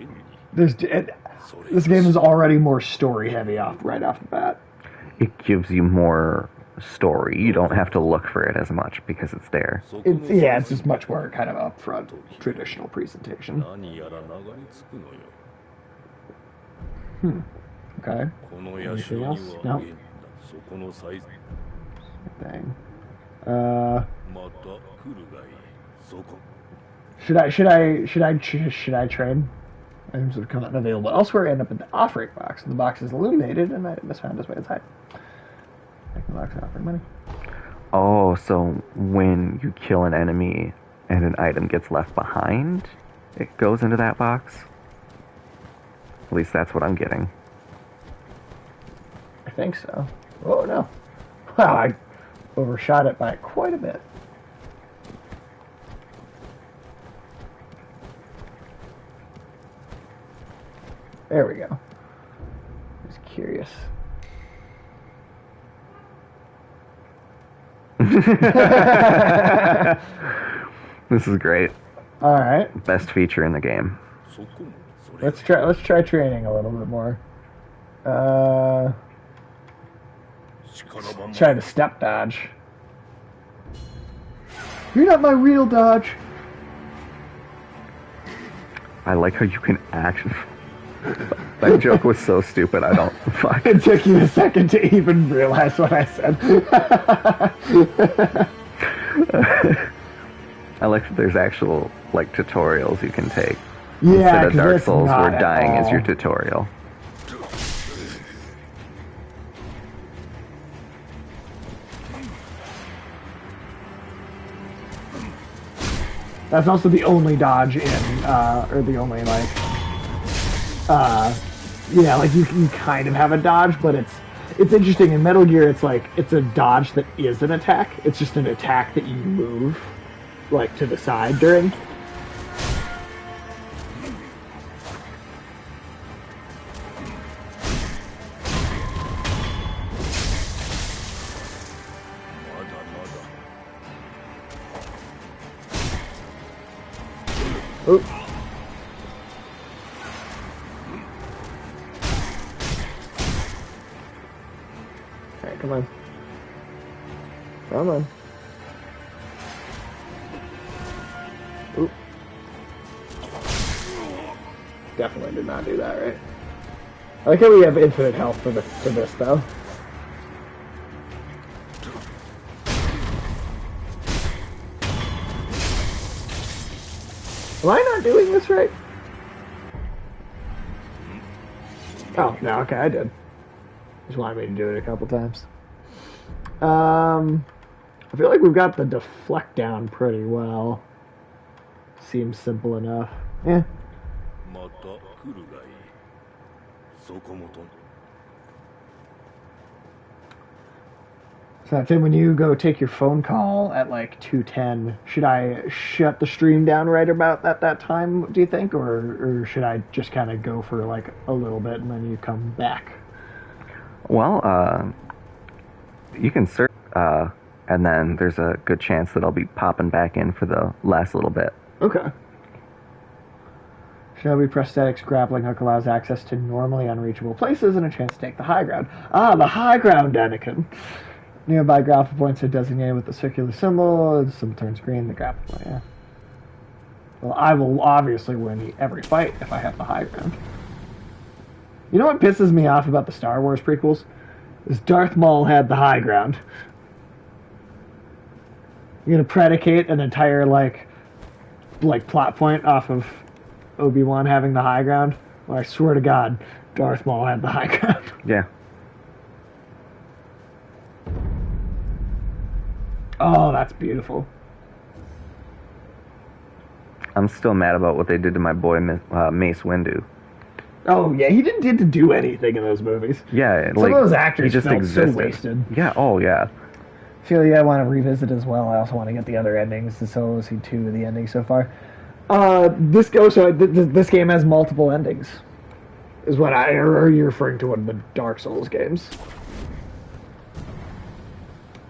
現に。This game is already more story heavy right off the bat. It gives you more story. You don't have to look for it as much because it's there. It's just much more kind of upfront, traditional presentation. 何やら流れ着くのよ。 Okay. この社には Anything else? No. そこのサイズ Thing. また来るがいい。そこ。 Should I trade? Items would come out unavailable elsewhere end up in the offering box. And the box is illuminated, and it must find its way inside. Taking the box and offering money. Oh, so when you kill an enemy and an item gets left behind, it goes into that box? At least that's what I'm getting. I think so. Oh no! Wow, I overshot it by quite a bit. There we go. Just curious. This is great. All right. Best feature in the game. Let's try training a little bit more. Try to step dodge. You're not my real dodge. I like how you can actually... That joke was so stupid, I don't... Fuck. It took you a second to even realize what I said. I like that there's actual, like, tutorials you can take. Yeah, instead of Dark it's Souls, not where at dying is all. your tutorial. That's also the only dodge in, or the only, like, yeah, like, you can kind of have a dodge, but it's interesting. In Metal Gear, it's like, it's a dodge that is an attack. It's just an attack that you move, like, to the side during. Oop. Alright, come on. Come on. Oop. Definitely did not do that, right? I like how we have infinite health for this though. Am I not doing this right? Oh, no, okay, I did. Just wanted me to do it a couple times. I feel like we've got the deflect down pretty well. Seems simple enough. Yeah. So Tim, when you go take your phone call at like 2:10, should I shut the stream down right about at that time, do you think? Or should I just kind of go for like a little bit and then you come back? Well, you can search, and then there's a good chance that I'll be popping back in for the last little bit. Okay. Shinobi prosthetics grappling hook allows access to normally unreachable places and a chance to take the high ground. Ah, the high ground, Anakin. Nearby grapple points are designated with the circular symbol. The symbol turns green. The grapple point. Yeah. Well, I will obviously win every fight if I have the high ground. You know what pisses me off about the Star Wars prequels? Is Darth Maul had the high ground. You're gonna predicate an entire like plot point off of Obi-Wan having the high ground? Well, I swear to God, Darth Maul had the high ground. Yeah. Oh, that's beautiful. I'm still mad about what they did to my boy Mace Windu. Oh yeah, he didn't get to do anything in those movies. Yeah, Some of those actors he just felt existed. so wasted. Yeah. Oh yeah. I feel I want to revisit as well. I also want to get the other endings. So we'll see 2 of the endings so far. This game has multiple endings. Is what or are you referring to one of the Dark Souls games?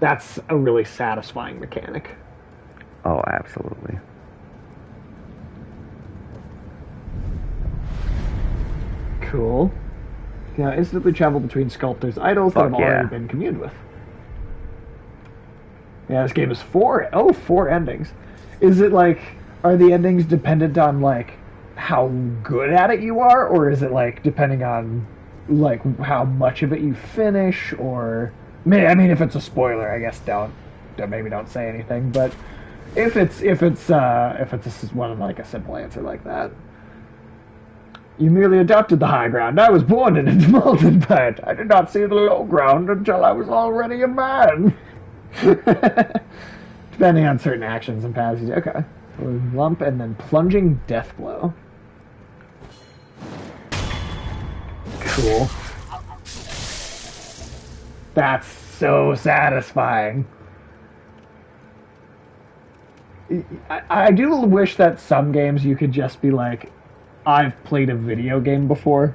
That's a really satisfying mechanic. Oh, absolutely. Cool. You know, instantly travel between sculptors' idols that have Fuck yeah. already been communed with. Yeah, this game is 4 endings. Is it like, are the endings dependent on like how good at it you are, or is it like depending on like how much of it you finish, or I mean if it's a spoiler, I guess maybe don't say anything, but if it's one of like a simple answer like that. You merely adopted the high ground. I was born in it, molded by it. I did not see the low ground until I was already a man. Depending on certain actions and paths. Okay. So lump and then plunging death blow. Cool. That's so satisfying. I do wish that some games you could just be like, I've played a video game before.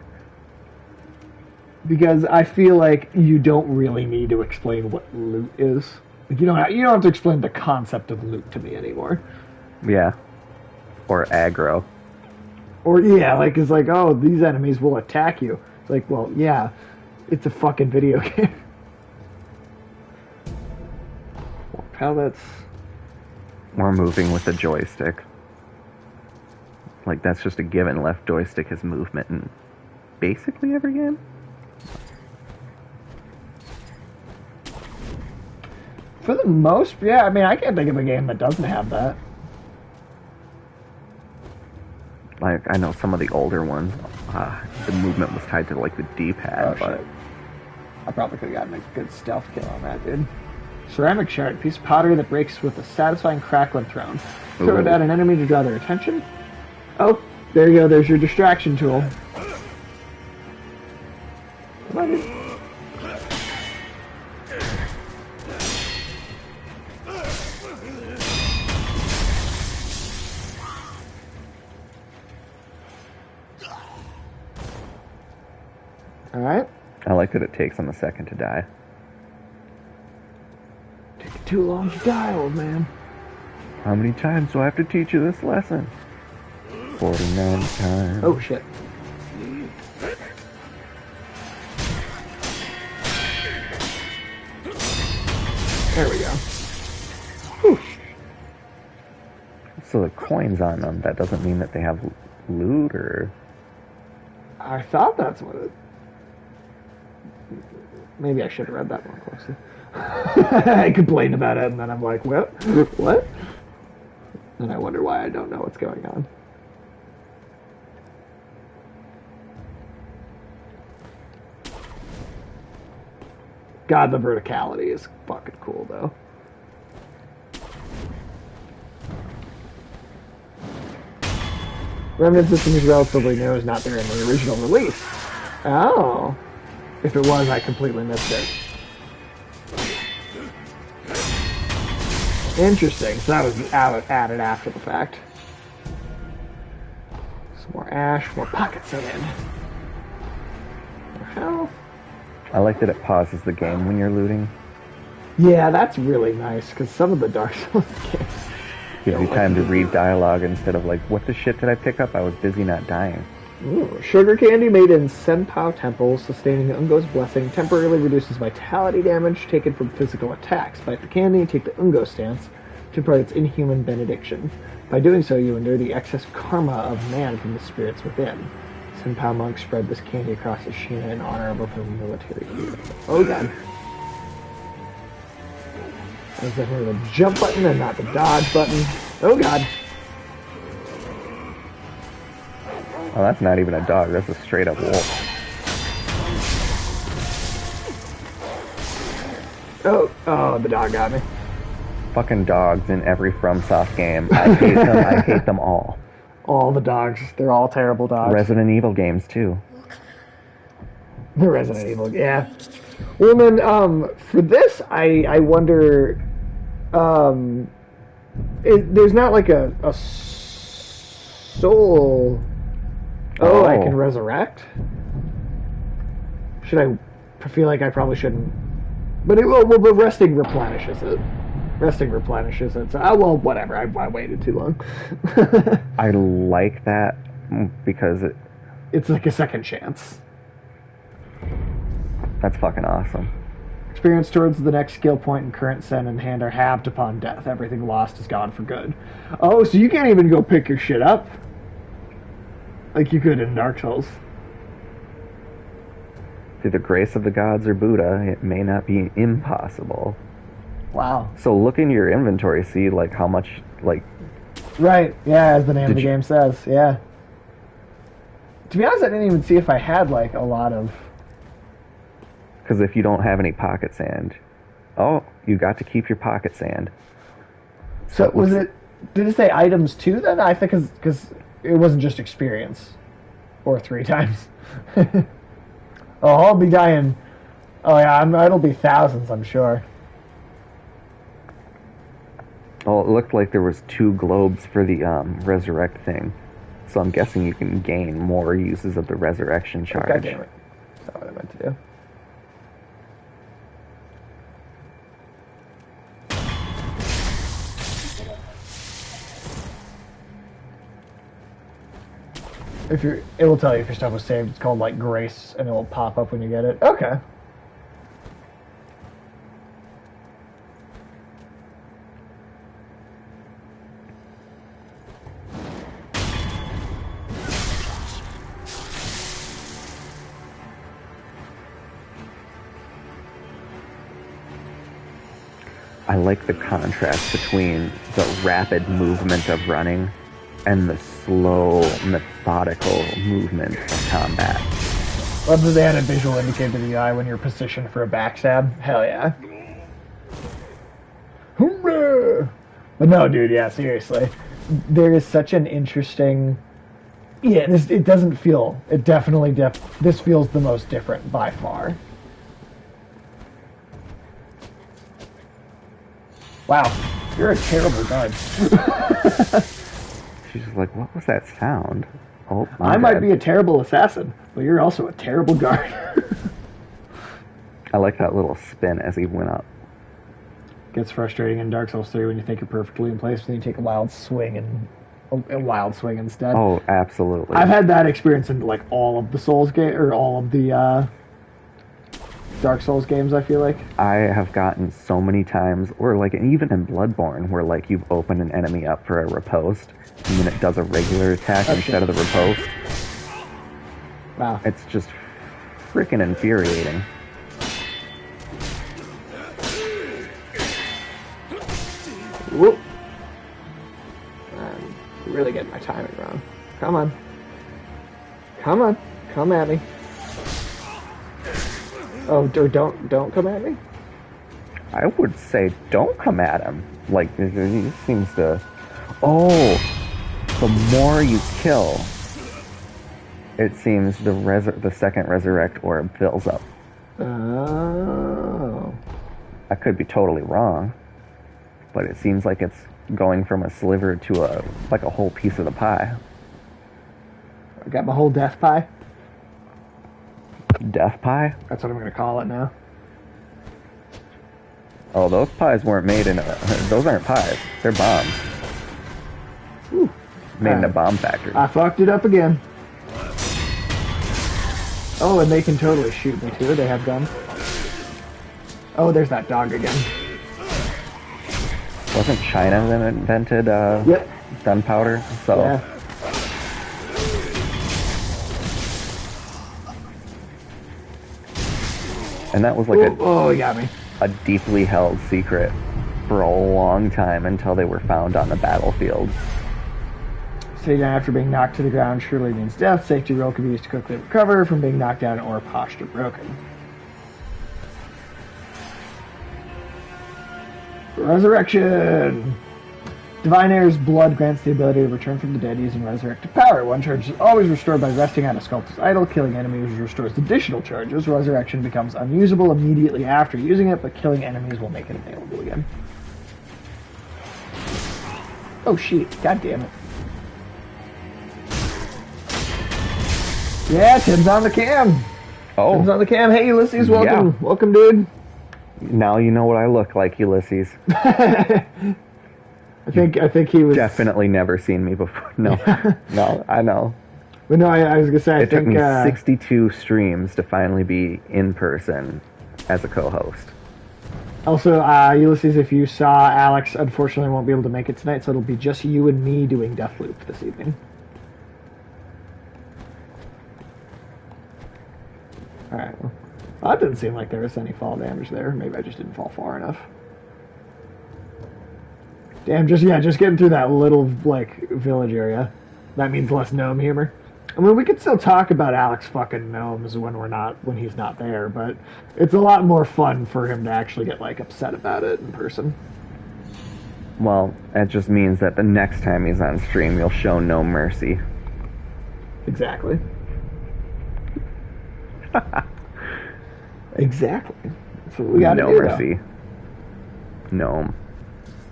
Because I feel like you don't really need to explain what loot is. Like you don't have to explain the concept of loot to me anymore. Yeah. Or aggro. Or yeah, like it's like, oh, these enemies will attack you. It's like, well, yeah, it's a fucking video game. Pellets. Or moving with the joystick. Like, that's just a given. Left joystick has movement in basically every game. For the most, yeah, I mean, I can't think of a game that doesn't have that. Like, I know some of the older ones, the movement was tied to, like, the D-pad, Oh, but... shit. I probably could have gotten a good stealth kill on that, dude. Ceramic shard, piece of pottery that breaks with a satisfying crack when thrown. Throw it at an enemy to draw their attention. Oh, there you go, there's your distraction tool. Come on, dude. Alright. I like that it takes them a second to die. Taking too long to die, old man. How many times do I have to teach you this lesson? 49 times. Oh, shit. There we go. Whew. So the coins on them, that doesn't mean that they have loot, or... I thought that's what it... Maybe I should have read that more closely. I complained about it, and then I'm like, what? What? And I wonder why I don't know what's going on. God, the verticality is fucking cool, though. Remnant System is relatively new, is not there in the original release. Oh. If it was, I completely missed it. Interesting. So that was added after the fact. Some more ash, more pocket sand. More health. I like that it pauses the game when you're looting. Yeah, that's really nice, because some of the Dark Souls games... Gives you time to read dialogue instead of like, what the shit did I pick up? I was busy not dying. Ooh, sugar candy made in Senpou Temple, sustaining Ungo's blessing, temporarily reduces vitality damage taken from physical attacks. Bite the candy and take the Ungo stance to impart its inhuman benediction. By doing so, you endure the excess karma of man from the spirits within. Senpou monks spread this candy across Ashina in honor of her military hero. Oh god. That's definitely the jump button and not the dodge button. Oh god. Oh, that's not even a dog. That's a straight up wolf. Oh, the dog got me. Fucking dogs in every FromSoft game. I hate them. I hate them all. All the dogs. They're all terrible dogs. Resident Evil games, too. The Resident Evil, yeah. Well, then, for this, I wonder, there's not like a soul... Oh, I can resurrect? I feel like I probably shouldn't. But but resting replenishes it. Resting replenishes it. So, well, whatever. I waited too long. I like that because it's like a second chance. That's fucking awesome. Experience towards the next skill point and current sen in hand are halved upon death. Everything lost is gone for good. Oh, so you can't even go pick your shit up like you could in Dark Souls. Through the grace of the gods or Buddha, it may not be impossible. Wow. So look in your inventory, see like how much like. Right. Yeah, as the name of the game says. Yeah. To be honest, I didn't even see if I had like a lot of. Because if you don't have any pocket sand, oh, you got to keep your pocket sand. So was it? Did it say items too? Then I think because it wasn't just experience, or 3 times. Oh, I'll be dying. Oh yeah, it'll be thousands, I'm sure. Oh, it looked like there was 2 globes for the resurrect thing, so I'm guessing you can gain more uses of the resurrection charge. God damn it! That's not what I meant to do. It will tell you if your stuff was saved. It's called like Grace, and it will pop up when you get it. Okay. I like the contrast between the rapid movement of running and the slow, methodical movement of combat. Love that they had a visual indicator to the eye when you're positioned for a backstab. Hell yeah. Hoorah! But no, dude, yeah, seriously. There is such an interesting... Yeah, it doesn't feel... It definitely... This feels the most different by far. Wow, you're a terrible guard. She's like, what was that sound? Oh, I might be a terrible assassin, but you're also a terrible guard. I like that little spin as he went up. Gets frustrating in Dark Souls 3 when you think you're perfectly in place, and then you take a wild swing instead. Oh, absolutely. I've had that experience in like all of the Souls game or all of the Dark Souls games, I feel like. I have gotten so many times, or like even in Bloodborne, where like you've opened an enemy up for a riposte, and then it does a regular attack instead of the riposte. Wow. It's just freaking infuriating. Whoop. I'm really getting my timing wrong. Come on. Come on. Come at me. Oh, or don't come at me? I would say don't come at him. Like, he seems to... Oh! The more you kill, it seems the second resurrect orb fills up. Oh. I could be totally wrong, but it seems like it's going from a sliver to a whole piece of the pie. I got my whole death pie. Death pie? That's what I'm going to call it now. Oh, those pies weren't made in those aren't pies. They're bombs. Ooh. Made in a bomb factory. I fucked it up again. Oh, and they can totally shoot me too. They have guns. Oh, there's that dog again. Wasn't China that invented Yep. gunpowder? So Yeah. and that was like Oh, you got me. a deeply held secret for a long time until they were found on the battlefield. Stay down after being knocked to the ground surely means death. Safety roll can be used to quickly recover from being knocked down or posture broken. Resurrection! Divine Air's blood grants the ability to return from the dead using resurrected power. One charge is always restored by resting on a sculptor's idol. Killing enemies restores additional charges. Resurrection becomes unusable immediately after using it, but killing enemies will make it available again. Oh shit, god damn it. Yeah, Tim's on the cam. Oh, Tim's on the cam. Hey Ulysses, welcome. Yeah. Welcome, dude. now you know what I look like, Ulysses. I think he was Definitely never seen me before. No, no, I know. But no, I was gonna say It took me 62 streams to finally be in person as a co-host. Also, Ulysses, if you saw Alex, unfortunately won't be able to make it tonight, so it'll be just you and me doing Deathloop this evening. Alright, well, that didn't seem like there was any fall damage there. Maybe I just didn't fall far enough. Damn, just getting through that little, like, village area. That means less gnome humor. I mean, we could still talk about Alex fucking gnomes when he's not there, but it's a lot more fun for him to actually get, like, upset about it in person. Well, that just means that the next time he's on stream, you'll show no mercy. Exactly. Exactly. That's what we gotta No do, mercy. Gnome.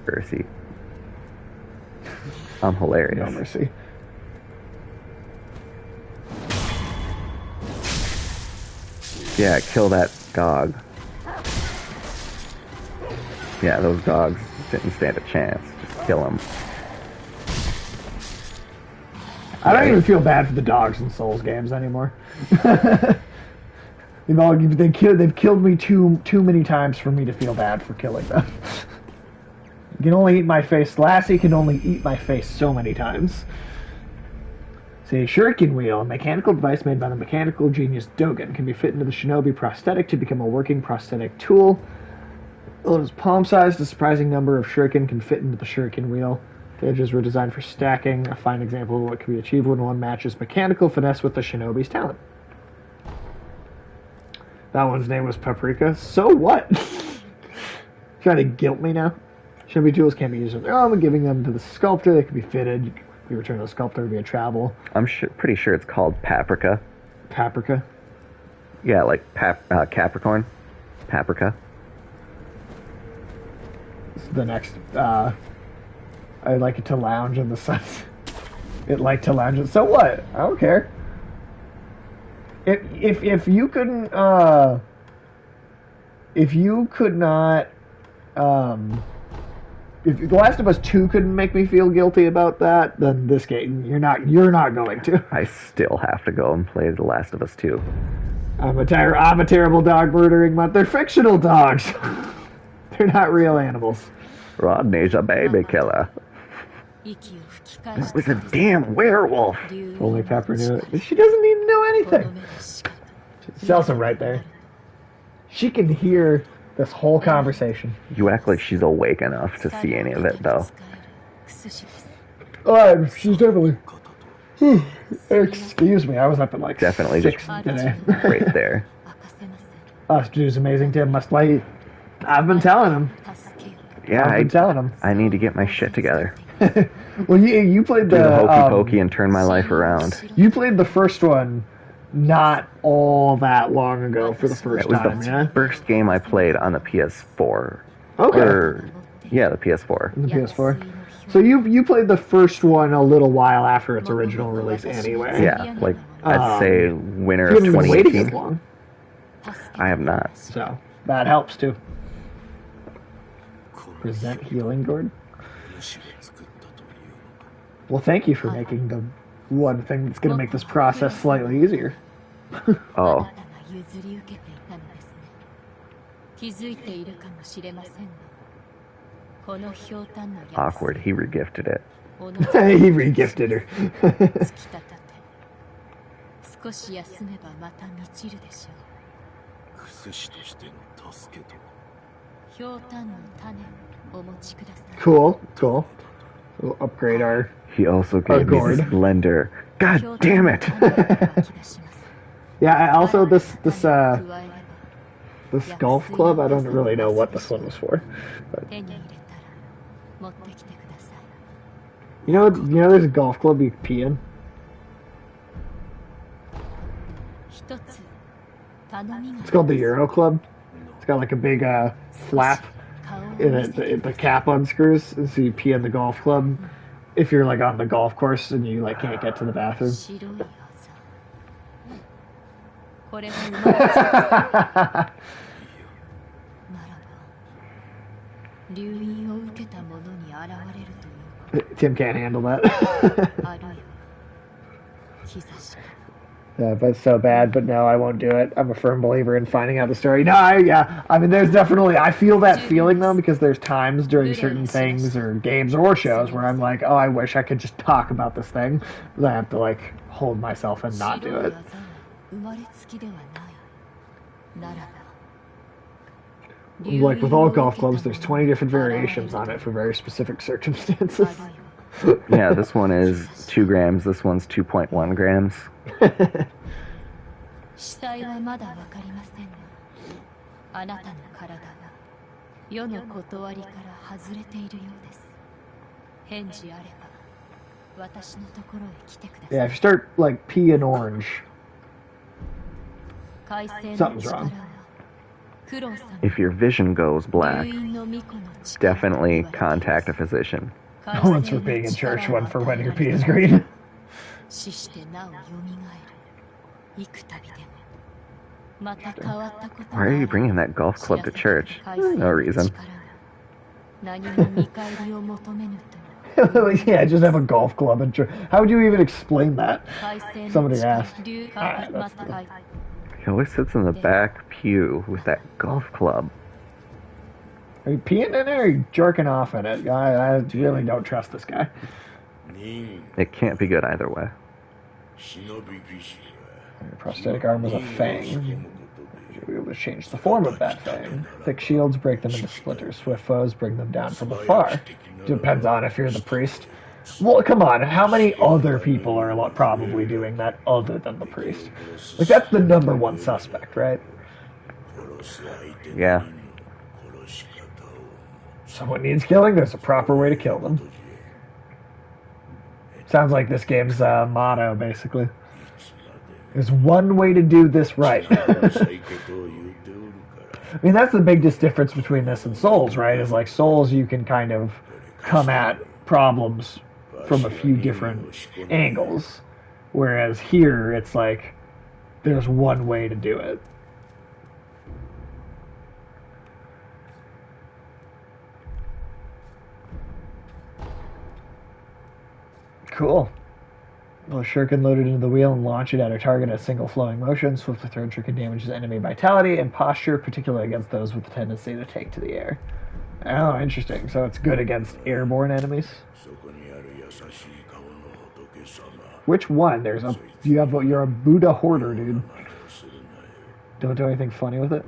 Mercy. I'm hilarious. No mercy. Yeah, kill that dog. Yeah, those dogs didn't stand a chance. Just kill them. I don't even feel bad for the dogs in Souls games anymore. They've killed me too many times for me to feel bad for killing them. You can only eat my face. Lassie can only eat my face so many times. See, shuriken wheel, a mechanical device made by the mechanical genius Dogen, can be fit into the shinobi prosthetic to become a working prosthetic tool. Though it is palm-sized, a surprising number of shuriken can fit into the shuriken wheel. The edges were designed for stacking, a fine example of what can be achieved when one matches mechanical finesse with the shinobi's talent. That one's name was Paprika. So what? Trying to guilt me now? Shinobi tools can't be used on their own, but giving them to the sculptor, they can be fitted. We return to the sculptor via travel. I'm pretty sure it's called paprika. Paprika? Yeah, like Capricorn. Paprika. This is the next, I like it to lounge in the sun. It like to lounge in... So what? I don't care. If you couldn't, if you could not, if The Last of Us 2 couldn't make me feel guilty about that, then this game, you're not going to. I still have to go and play The Last of Us 2. I'm a terrible dog murdering month. They're fictional dogs. They're not real animals. Rodney's a baby killer. It was a damn werewolf. Only Pepper knew it. She doesn't even know anything. It's also right there. She can hear this whole conversation. You act like she's awake enough to see any of it, though. Oh, she's definitely... Excuse me, I was up at like Definitely 6 just today. right there. Oh, dude's amazing, Tim. Must wait. I've been telling him. Yeah, I've been telling him. I need to get my shit together. Well, you played Do the the hokey pokey and turn my life around. You played the first one not all that long ago for the first It was time, the yeah? first game I played on the PS4. Okay. Yeah, the PS4. The PS4. So you played the first one a little while after its original release anyway. Yeah, like I'd say winter You of haven't been waiting as 2018. long. I have not. So that helps too. Present healing gourd. Well, thank you for making the one thing that's going to make this process slightly easier. Oh, 譲り受けていたのですね。気づいているかもしれませんが、このひょうたんの約束 awkward. He regifted it. He regifted her. 突き立てて、少し休めばまた満ちるでしょう。薬師としての助けとは。ひょうたんの種をお持ちください。Cool, cool. We'll upgrade our. He also gave me this gourd. blender. God damn it! Yeah, I also this golf club. I don't really know what this one was for. But. You know, there's a golf club you can pee in. It's called the Euro Club. It's got like a big flap in it. The cap unscrews, and so you pee in the golf club. If you're like on the golf course and you like can't get to the bathroom. Tim can't handle that. But it's so bad, but no, I won't do it. I'm a firm believer in finding out the story. No, I mean, there's definitely, I feel that feeling though, because there's times during certain things or games or shows where I'm like, oh, I wish I could just talk about this thing, but I have to like hold myself and not do it. Like with all golf clubs, there's 20 different variations on it for very specific circumstances. Yeah, this one is 2 grams. This one's 2.1 grams. Yeah, if you start like peeing orange, something's wrong. If your vision goes black, definitely contact a physician. One's for being in church, one for when your pee is green. Why are you bringing that golf club to church? No reason. Yeah, just have a golf club in church. How would you even explain that? Somebody asked. He always sits in the back pew with that golf club. Are you peeing in it or are you jerking off in it? I really don't trust this guy. It can't be good either way. Your prosthetic arm was a fang. You'll be able to change the form of that fang. Thick shields break them into splinters. Swift foes bring them down from afar. Depends on if you're the priest. Well, come on. How many other people are probably doing that other than the priest? Like, that's the number one suspect, right? Yeah. Someone needs killing, there's a proper way to kill them. Sounds like this game's motto, basically. There's one way to do this right. I mean, that's the biggest difference between this and Souls, right? Is like Souls, you can kind of come at problems from a few different angles. Whereas here, it's like, there's one way to do it. Cool. Well, Shuriken loaded into the wheel and launch it at a target at a single flowing motion. Swiftly thrown Shuriken damages enemy vitality and posture, particularly against those with a tendency to take to the air. Oh, interesting. So it's good against airborne enemies. Which one? You're a Buddha hoarder, dude. Don't do anything funny with it.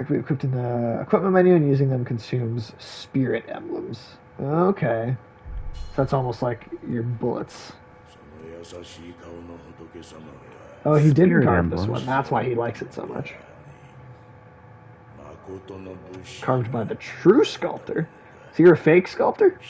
Be equipped in the equipment menu, and using them consumes spirit emblems. Okay. So that's almost like your bullets. Oh, he didn't carve this one. That's why he likes it so much. Carved by the true sculptor. So you're a fake sculptor?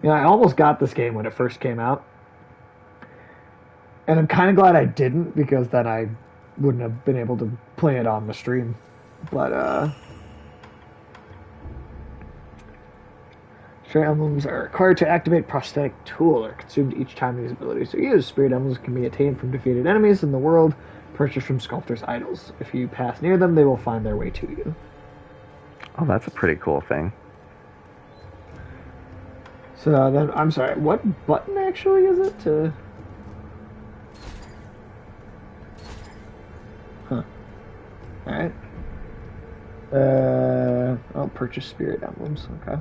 You know, I almost got this game when it first came out. And I'm kind of glad I didn't, because then I wouldn't have been able to play it on the stream. But, Spirit emblems are required to activate prosthetic tool or consumed each time these abilities are used. Spirit emblems can be attained from defeated enemies in the world, purchased from sculptors' idols. If you pass near them, they will find their way to you. Oh, that's a pretty cool thing. So then, I'm sorry, what button actually is it to... Huh. Alright. I'll purchase spirit emblems, okay.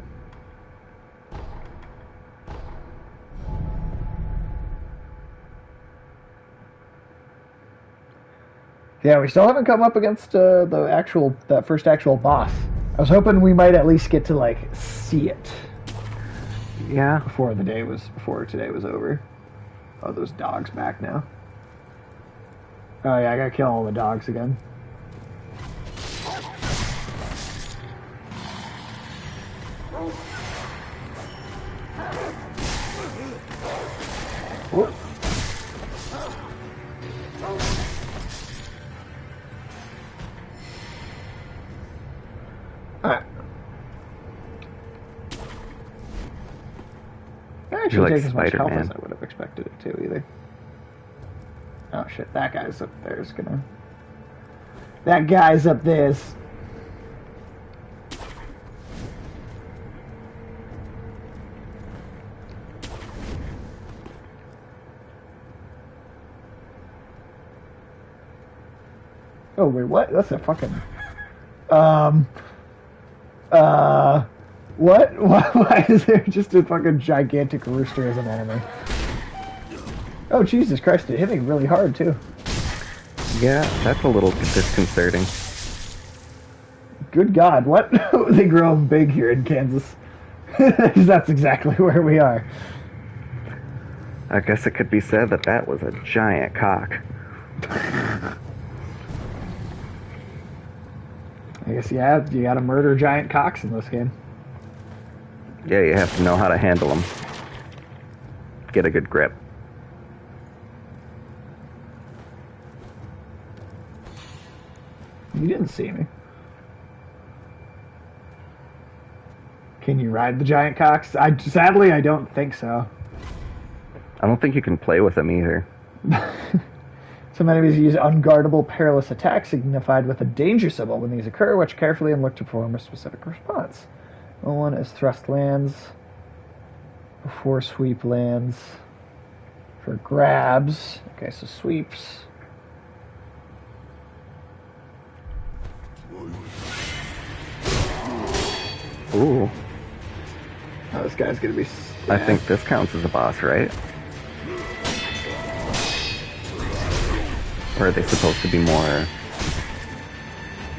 Yeah, we still haven't come up against that first actual boss. I was hoping we might at least get to, like, see it. Yeah. Before today was over. Oh, those dogs back now. Oh yeah, I gotta kill all the dogs again. Whoop. Alright. Actually, like take as much health Spider-Man. as I would have expected it to, either. Oh shit, that guy's up there is gonna... That guy's up there. Oh, wait, what? That's a fucking... What? Why is there just a fucking gigantic rooster as an enemy? Oh, Jesus Christ, it hit me really hard, too. Yeah, that's a little disconcerting. Good God, what? They grow 'em big here in Kansas. That's exactly where we are. I guess it could be said that that was a giant cock. I guess, yeah, you gotta murder giant cocks in this game. Yeah, you have to know how to handle them. Get a good grip. You didn't see me. Can you ride the giant cocks? Sadly, I don't think so. I don't think you can play with them either. Some enemies use unguardable, perilous attacks signified with a danger symbol when these occur. Watch carefully and look to perform a specific response. One is thrust lands. Before sweep lands. For grabs. Okay, so sweeps. Ooh. Oh, this guy's gonna be... I think this counts as a boss, right? Or are they supposed to be more...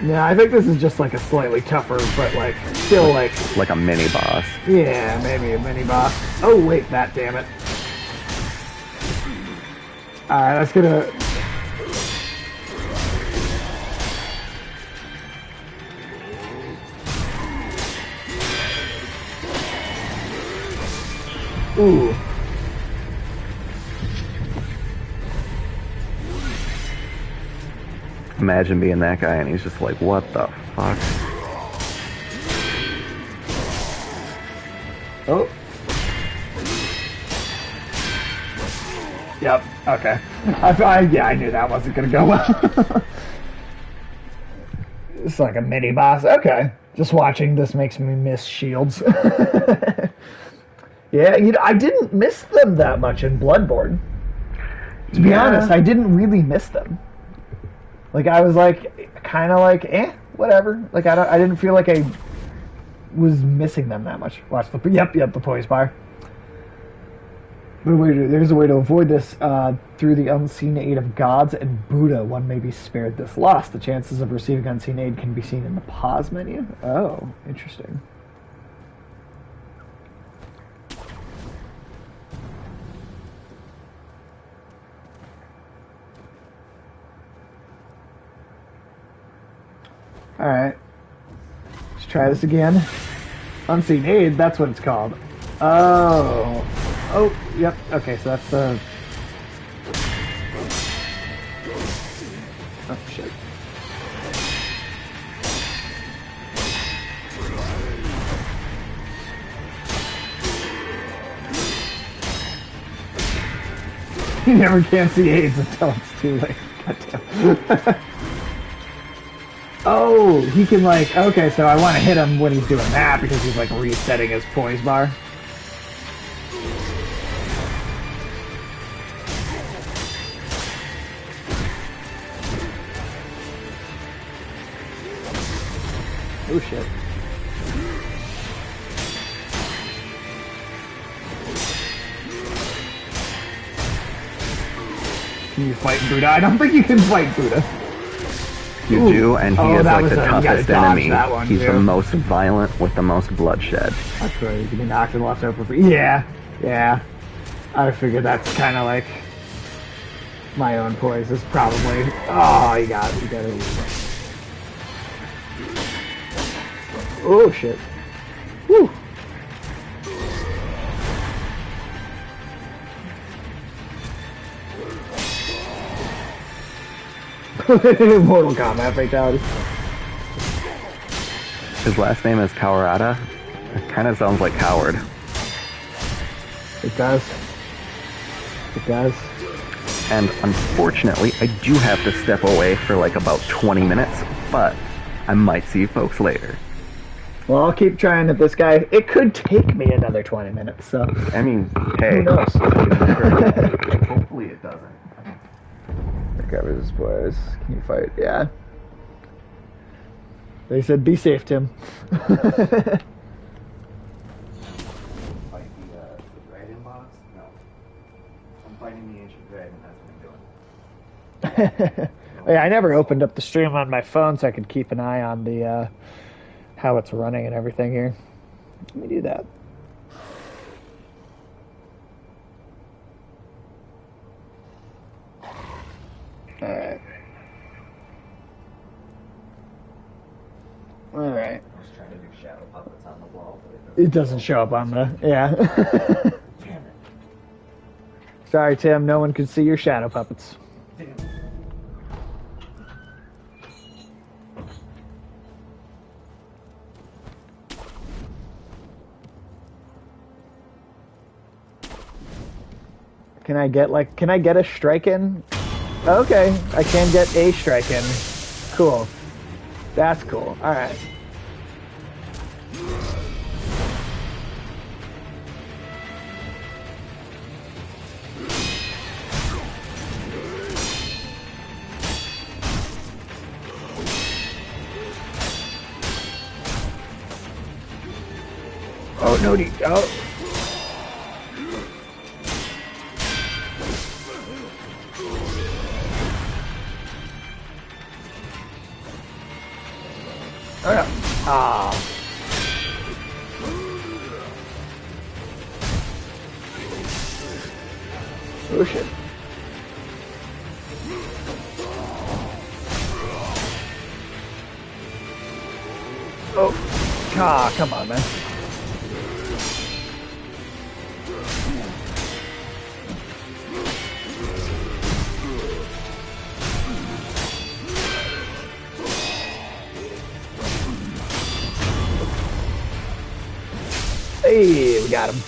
Yeah, I think this is just like a slightly tougher, but like, still like... Like a mini boss. Yeah, maybe a mini boss. Oh, wait, that, damn it. Alright, that's gonna... Ooh. Imagine being that guy and he's just like, what the fuck? Oh. Yep, okay. Yeah, I knew that wasn't gonna go well. It's like a mini boss. Okay. Just watching this makes me miss shields. Yeah, I didn't miss them that much in Bloodborne. To be honest, I didn't really miss them. Like, I was like, kind of like, whatever. Like, I didn't feel like I was missing them that much. Watch the, yep, the poise bar. But there's a way to avoid this. Through the unseen aid of gods and Buddha, one may be spared this loss. The chances of receiving unseen aid can be seen in the pause menu. Oh, interesting. Alright. Let's try this again. Unseen Aid, that's what it's called. Oh. Oh, yep. Okay, so that's the... Oh, shit. You never can see AIDS until it's too late. Goddamn. Oh, he can like... Okay, so I want to hit him when he's doing that because he's like resetting his poise bar. Oh shit. Can you fight Buddha? I don't think you can fight Buddha. You do, and he is like the you gotta toughest dodge enemy. that one, He's too. the most violent with the most bloodshed. That's right, you can be knocked and lost over for... Yeah, yeah. I figured that's kind of like... My own poise is probably... Oh, you got it. Oh, shit. Woo! Mortal Kombat fatality. His last name is Kawara. It kind of sounds like Coward. It does. It does. And unfortunately, I do have to step away for like about 20 minutes, but I might see you folks later. Well, I'll keep trying at this guy. It could take me another 20 minutes, so... I mean, hey. Who knows? Hopefully it doesn't. Recovers his poise. Can you fight? Yeah. They said, be safe, Tim. Fight the dragon boss? No. I'm fighting the ancient dragon, that's what I'm doing. Yeah, I never opened up the stream on my phone so I could keep an eye on the how it's running and everything here. Let me do that. Alright. Alright. I was trying to do shadow puppets on the wall, but It doesn't show up on the... Yeah. Damn it. Sorry, Tim. No one could see your shadow puppets. Damn it. Can I get a strike in? Okay, I can get a strike in. Cool. That's cool. Alright. Oh, no need. Oh. Oh no. Ah. Oh shit. Oh. Ah, come on, man. Hey, we got him.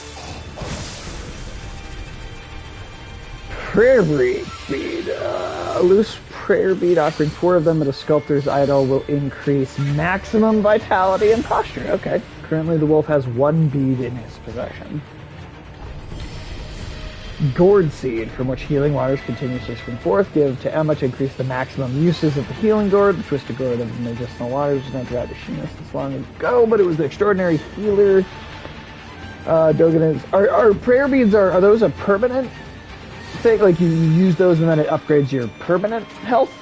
Prayer bead. A loose prayer bead offering 4 of them at a sculptor's idol will increase maximum vitality and posture. Okay. Currently the wolf has 1 bead in his possession. Gourd seed, from which healing waters continuously spring forth. Give to Emma to increase the maximum uses of the healing gourd. The twisted gourd of medicinal waters was not derived to Shinas this long ago, but it was the extraordinary healer. Dogen is... Are prayer beads, are those a permanent thing? Like, you use those and then it upgrades your permanent health?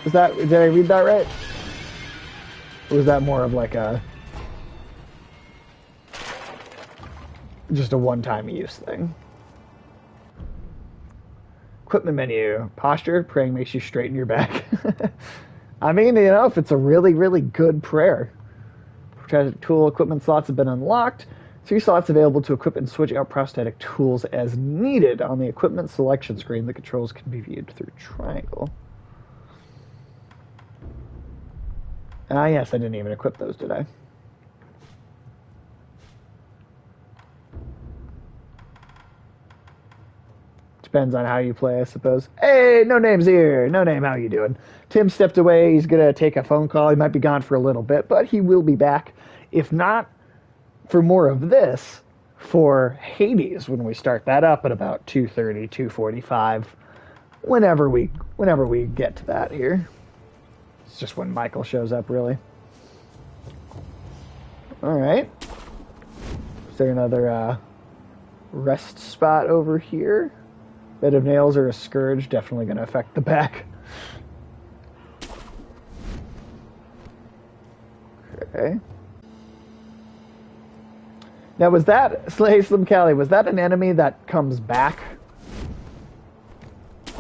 Did I read that right? Or was that more of like a... just a one-time use thing? Equipment menu. Posture. Praying makes you straighten your back. I mean, if it's a really, really good prayer. prosthetic tool equipment slots have been unlocked. 3 slots available to equip and switch out prosthetic tools as needed. On the equipment selection screen, the controls can be viewed through triangle. Ah, yes, I didn't even equip those, did I? Depends on how you play, I suppose. Hey, No Name's here. No Name, how you doing? Tim stepped away. He's going to take a phone call. He might be gone for a little bit, but he will be back. If not for more of this, for Hades, when we start that up at about 2:30, 2:45, whenever we get to that here. It's just when Michael shows up, really. All right. Is there another rest spot over here? Bed of nails or a scourge, definitely going to affect the back. Okay. Now, was that, Slim Callie, was that an enemy that comes back?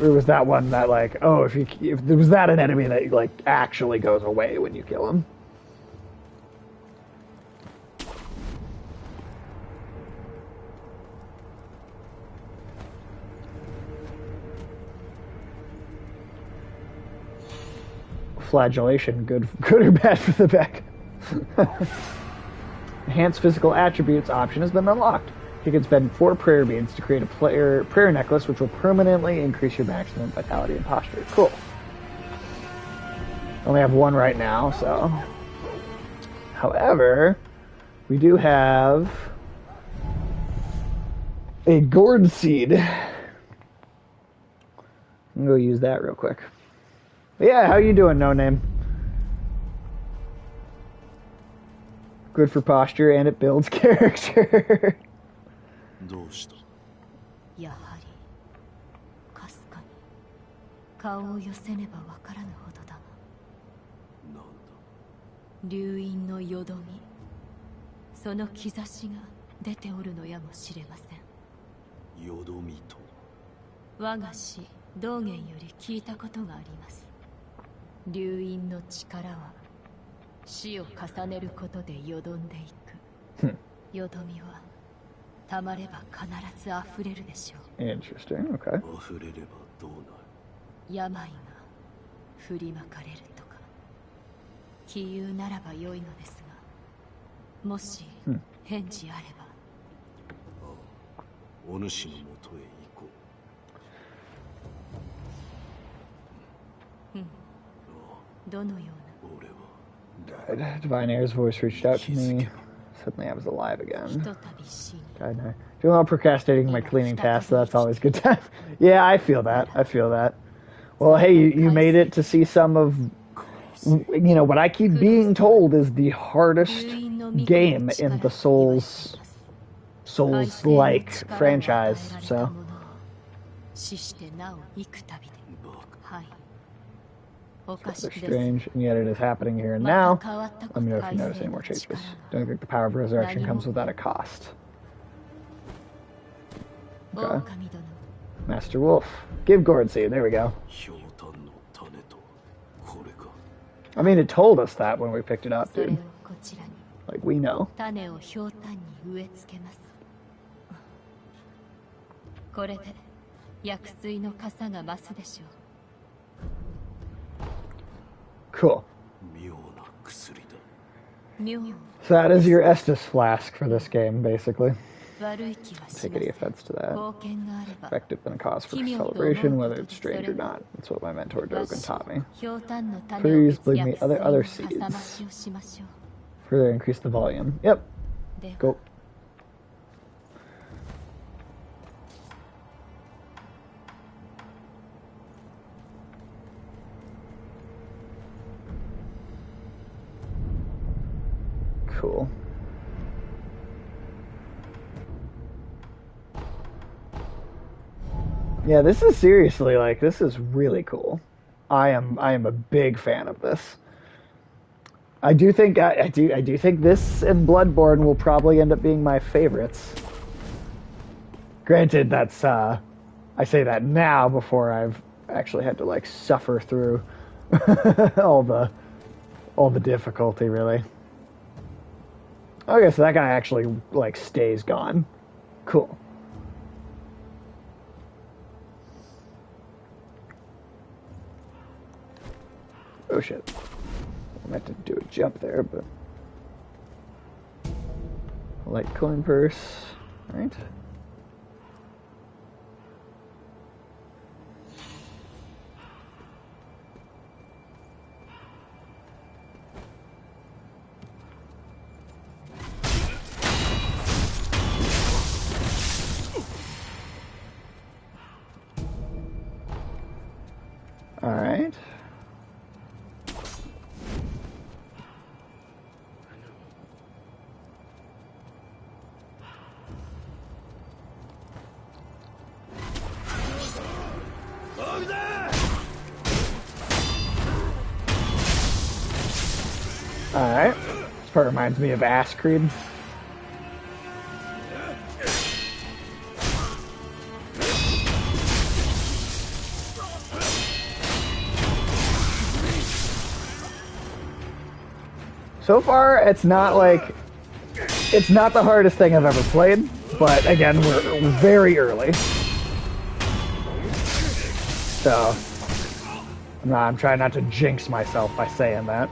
Or was that one that, like, oh, if was that an enemy that, like, actually goes away when you kill him? Flagellation, good or bad for the back? Enhanced physical attributes option has been unlocked. You can spend 4 prayer beads to create a prayer necklace, which will permanently increase your maximum vitality and posture. Cool. Only have 1 right now, so. However, we do have a gourd seed. I'm gonna go use that real quick. But yeah, how you doing, No Name? Good for posture, and it builds character. どうした？やはりかすかに顔を寄せねばわからぬほどだが。なんだ？流因のよどみ、その兆しが出ておるのやもしれません。よどみと。我が師道元より聞いたことがあります。流因の力は死を重ねることでよどんでいく。よどみはたまれば必ず溢れるでしょう。Interesting, okay. 溢れればどうなる？病が振りまかれるとか杞憂ならばよいのですが、もし返事あれば。お主のもとへ行こう。どのような？俺は。Divine Air's voice reached out to me. Suddenly I was alive again. God, no. Doing all procrastinating my cleaning tasks, so that's always good time. Yeah, I feel that. Well, hey, you made it to see some of, you know, what I keep being told is the hardest game in the Souls-like franchise, so. Rather strange, and yet it is happening here and now. Let me know if you notice any more changes. Don't think the power of resurrection comes without a cost. Okay. Master Wolf. Give Gourd Seed. There we go. I mean, it told us that when we picked it up, dude. Like, we know. これで薬水の傘が増すでしょう。 Cool. So that is your Estus flask for this game, basically. Take any offense to that. Effective and a cause for celebration, whether it's strange or not. That's what my mentor Dogen taught me. Please bring me other seeds. Further increase the volume. Yep. Go. Cool. Yeah, this is seriously, like, this is really cool. I am a big fan of this. I do think this and Bloodborne will probably end up being my favorites. Granted, that's I say that now before I've actually had to like suffer through all the difficulty, really. Okay, so that guy actually, like, stays gone. Cool. Oh, shit. I meant to do a jump there, but... Light coin purse. Alright. Alright. Alright. This part reminds me of Ass Creed. So far, it's not the hardest thing I've ever played, but again, we're very early. So, I'm trying not to jinx myself by saying that.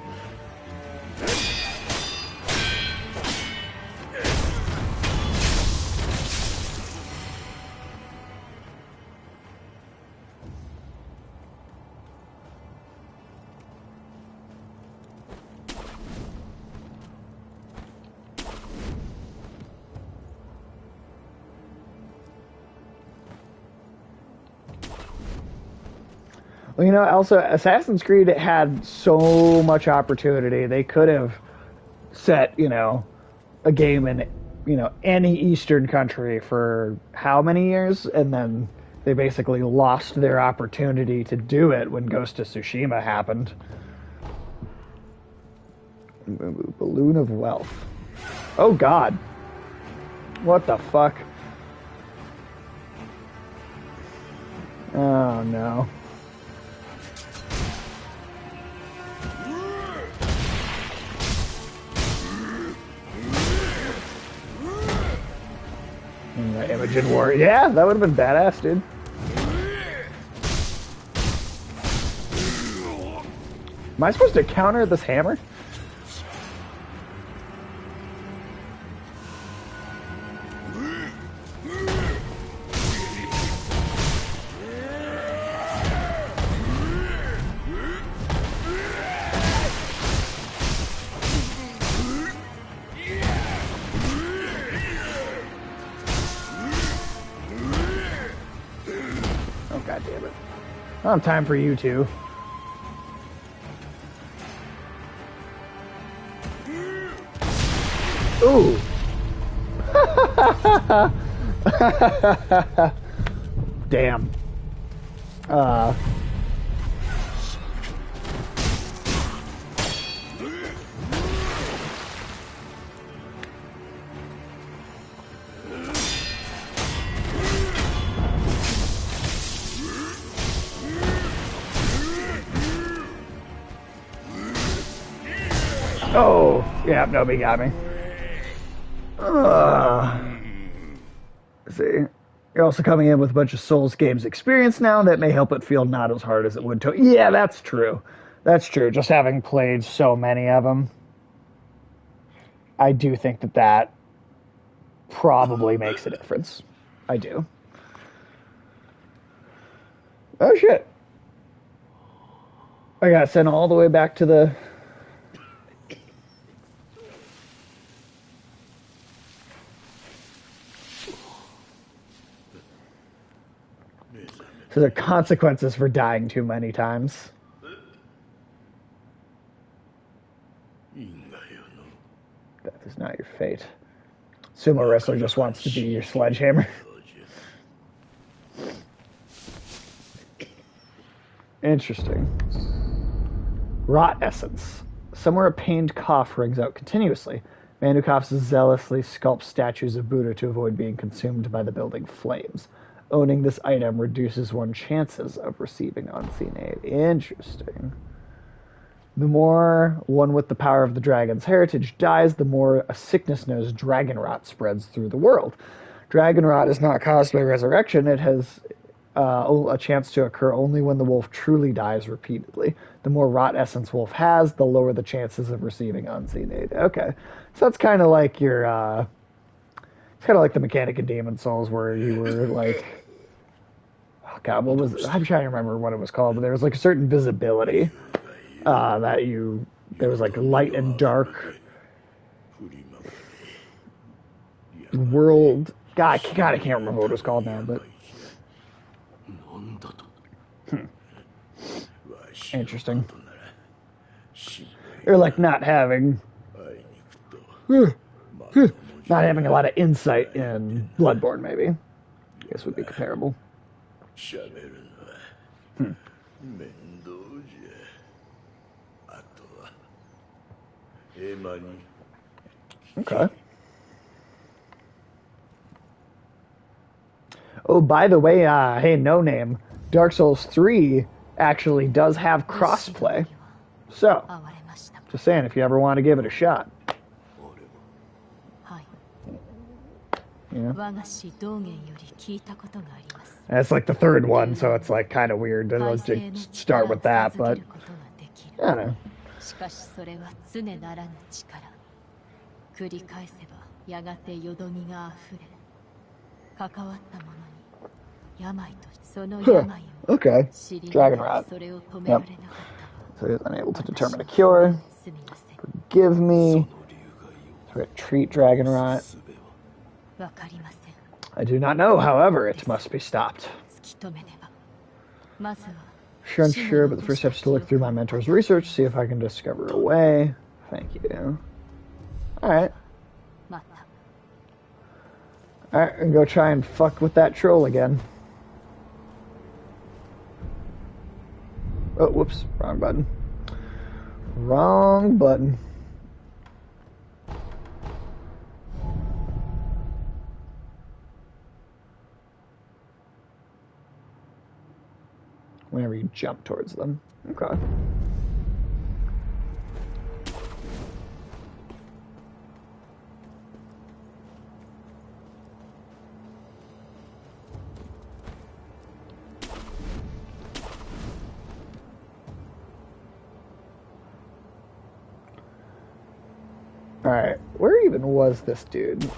Well, you know, also, Assassin's Creed had so much opportunity. They could have set, you know, a game in, you know, any Eastern country for how many years? And then they basically lost their opportunity to do it when Ghost of Tsushima happened. Balloon of Wealth. Oh, God. What the fuck? Oh, no. Imogen War. Yeah, that would have been badass, dude. Am I supposed to counter this hammer? I don't have time for you two. Ooh. Damn. Oh, yeah, nobody got me. See, you're also coming in with a bunch of Souls games experience now that may help it feel not as hard as it would to. Yeah, that's true. That's true. Just having played so many of them, I do think that probably makes a difference. I do. Oh, shit. I got sent all the way back to the... So there are consequences for dying too many times. That is not your fate. Sumo wrestler just wants to be your sledgehammer. Interesting. Rot essence. Somewhere a pained cough rings out continuously. Man who coughs zealously sculpts statues of Buddha to avoid being consumed by the building flames. Owning this item reduces one's chances of receiving unseen aid. Interesting. The more one with the power of the dragon's heritage dies, the more a sickness known as dragon rot spreads through the world. Dragon rot is not caused by resurrection. It has a chance to occur only when the wolf truly dies repeatedly. The more rot essence wolf has, the lower the chances of receiving unseen aid. Okay, so that's kind of like your, it's kind of like the mechanic in Demon Souls where you were like, oh god, what was it? I'm trying to remember what it was called, but there was like a certain visibility that you, there was like light and dark world. God, I can't remember what it was called now, but interesting. Or like not having a lot of insight in Bloodborne, maybe. I guess would be comparable. Okay. Oh, by the way, hey, No Name, Dark Souls 3 actually does have crossplay. So, just saying, if you ever want to give it a shot. Yeah. That's like the third one, so it's like kind of weird to start with that, but I don't know. しかしそれは常ならぬ力。繰り返せばやがてよどみがあふれ、関わった者に病とその病を Okay. Dragon Rot. それを止められなかったわ。 So he's unable to determine a cure. Forgive me. Treat Dragon Rot. わかりません。 I do not know, however, it must be stopped. 突き止めねば。まずは Sure, unsure, but the first step is to look through my mentor's research, see if I can discover a way. Thank you. Alright. また。 Alright, and go try and fuck with that troll again. Oh, whoops. Wrong button. Wrong button. Whenever you jump towards them. Okay. Alright, where even was this dude?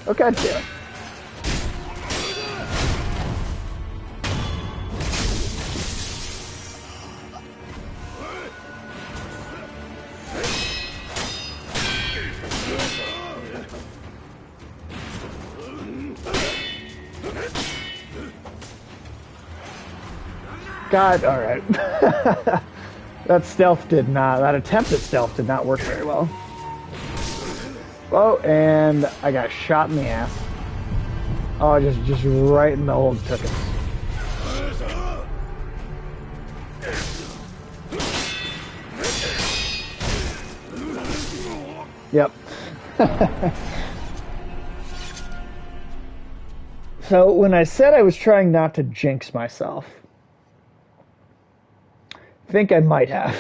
Oh, God damn it. God, alright. That attempt at stealth did not work very well. Oh, and I got shot in the ass. Oh, just right in the old tuchus. Yep. So when I said I was trying not to jinx myself, I think I might have.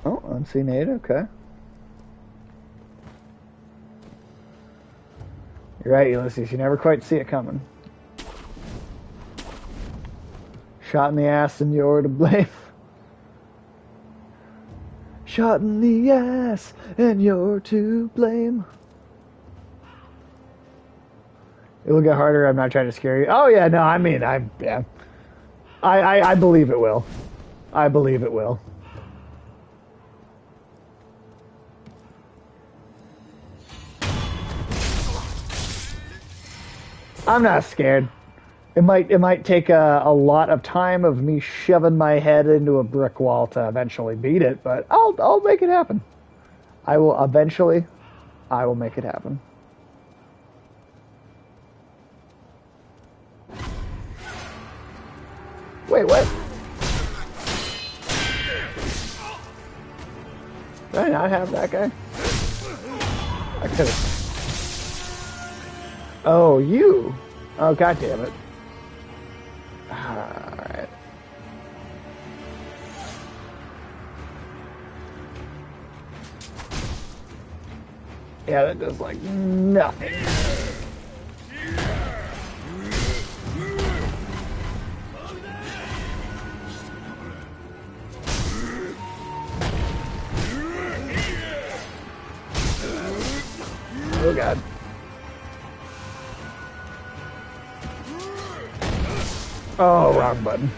Oh, unseen aid, okay. You're right, Ulysses, you never quite see it coming. Shot in the ass and you're to blame. Shot in the ass and you're to blame. It will get harder, I'm not trying to scare you. Oh yeah, no, I mean, I believe it will. I believe it will. I'm not scared. It might take a lot of time of me shoving my head into a brick wall to eventually beat it, but I'll make it happen. I will eventually. I will make it happen. Wait, what? Did I not have that guy? I could have. Oh, you. Oh, god damn it. Alright. Yeah, that does like nothing. Oh god. Oh, wrong button.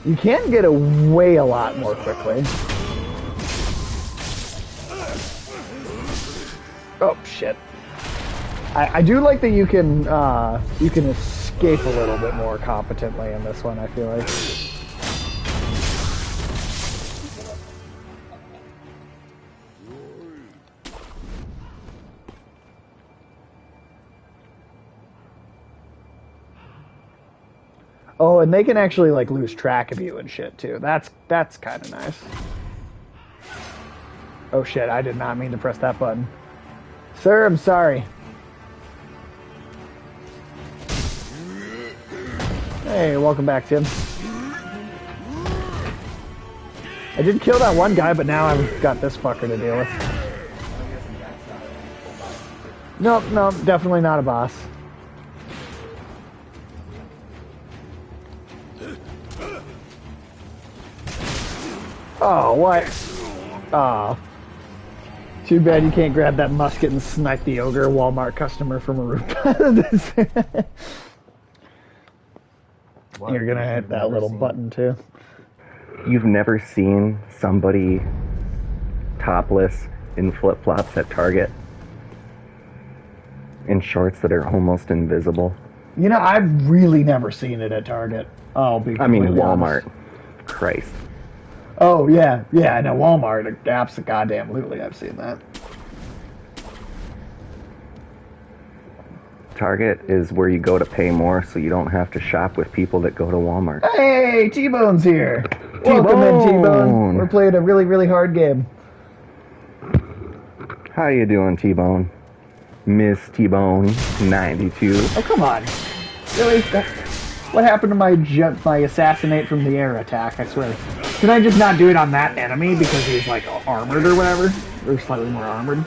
You can get away a lot more quickly. Oh shit. I do like that you can escape a little bit more competently in this one, I feel like. Oh, and they can actually like lose track of you and shit too. That's kind of nice. Oh shit, I did not mean to press that button. Sir, I'm sorry. Hey, welcome back, Tim. I did kill that one guy, but now I've got this fucker to deal with. Nope, definitely not a boss. Oh, what? Oh. Too bad you can't grab that musket and snipe the ogre Walmart customer from a rooftop. You're gonna hit that little button too. You've never seen somebody topless in flip-flops at Target? In shorts that are almost invisible? You know, I've really never seen it at Target. I mean, Walmart. Honest. Christ. Oh, yeah. Yeah, I know. Walmart. Absolutely, I've seen that. Target is where you go to pay more so you don't have to shop with people that go to Walmart. Hey, T-Bone's here. Welcome in, T-Bone. We're playing a really, really hard game. How you doing, T-Bone? Miss T-Bone 92. Oh, come on. Really? What happened to my assassinate from the air attack, I swear? Can I just not do it on that enemy because he's, like, armored or whatever? Or slightly more armored?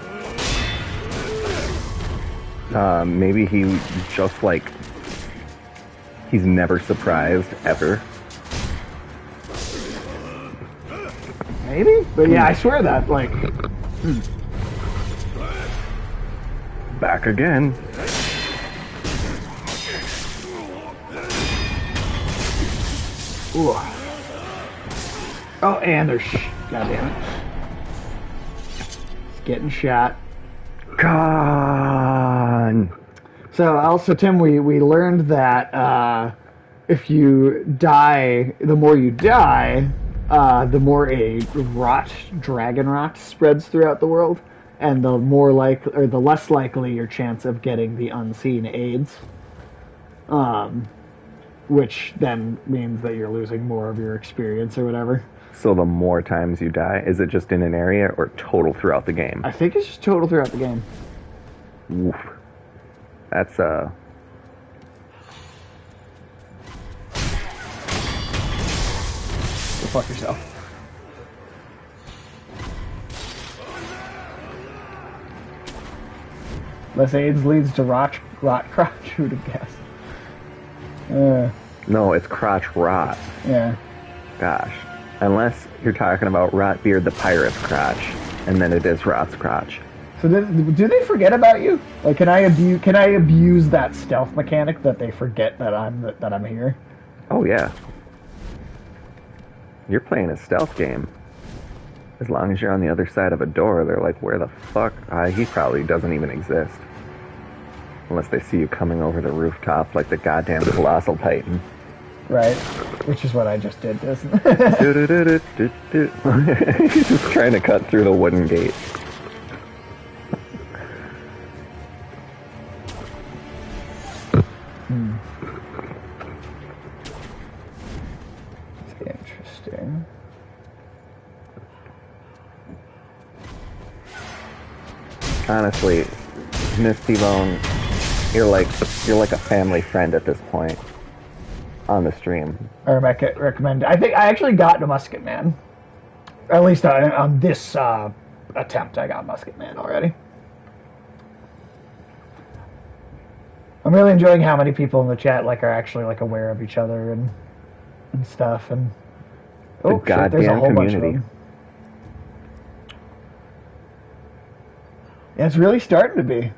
Maybe he just, like, he's never surprised, ever. Maybe? But yeah, I swear that, like... Back again. Ooh. Oh, and there's... God damn it. It's getting shot. Gone. So, also, Tim, we learned that if you die, the more you die, the more a dragon rot spreads throughout the world, and the less likely your chance of getting the unseen AIDS. Which then means that you're losing more of your experience or whatever. So the more times you die, is it just in an area or total throughout the game? I think it's just total throughout the game. Oof. That's Go fuck yourself. Less AIDS leads to rot crotch, who would have guessed? No, it's crotch rot. Yeah. Gosh. Unless you're talking about Rotbeard the Pirate's crotch, and then it is Rot's crotch. So do they forget about you? Like, can I abuse that stealth mechanic that they forget that I'm here? Oh yeah. You're playing a stealth game. As long as you're on the other side of a door, they're like, where the fuck? He probably doesn't even exist. Unless they see you coming over the rooftop like the goddamn Colossal Titan. Right? Which is what I just did, isn't it? He's just trying to cut through the wooden gate. Interesting. Honestly, Miss T-Bone, you're like a family friend at this point on the stream. I recommend. I think I actually got a Musket Man. At least on this attempt, I got Musket Man already. I'm really enjoying how many people in the chat are actually aware of each other and stuff. And the goddamn there's a whole community. bunch of them. Yeah, it's really starting to be.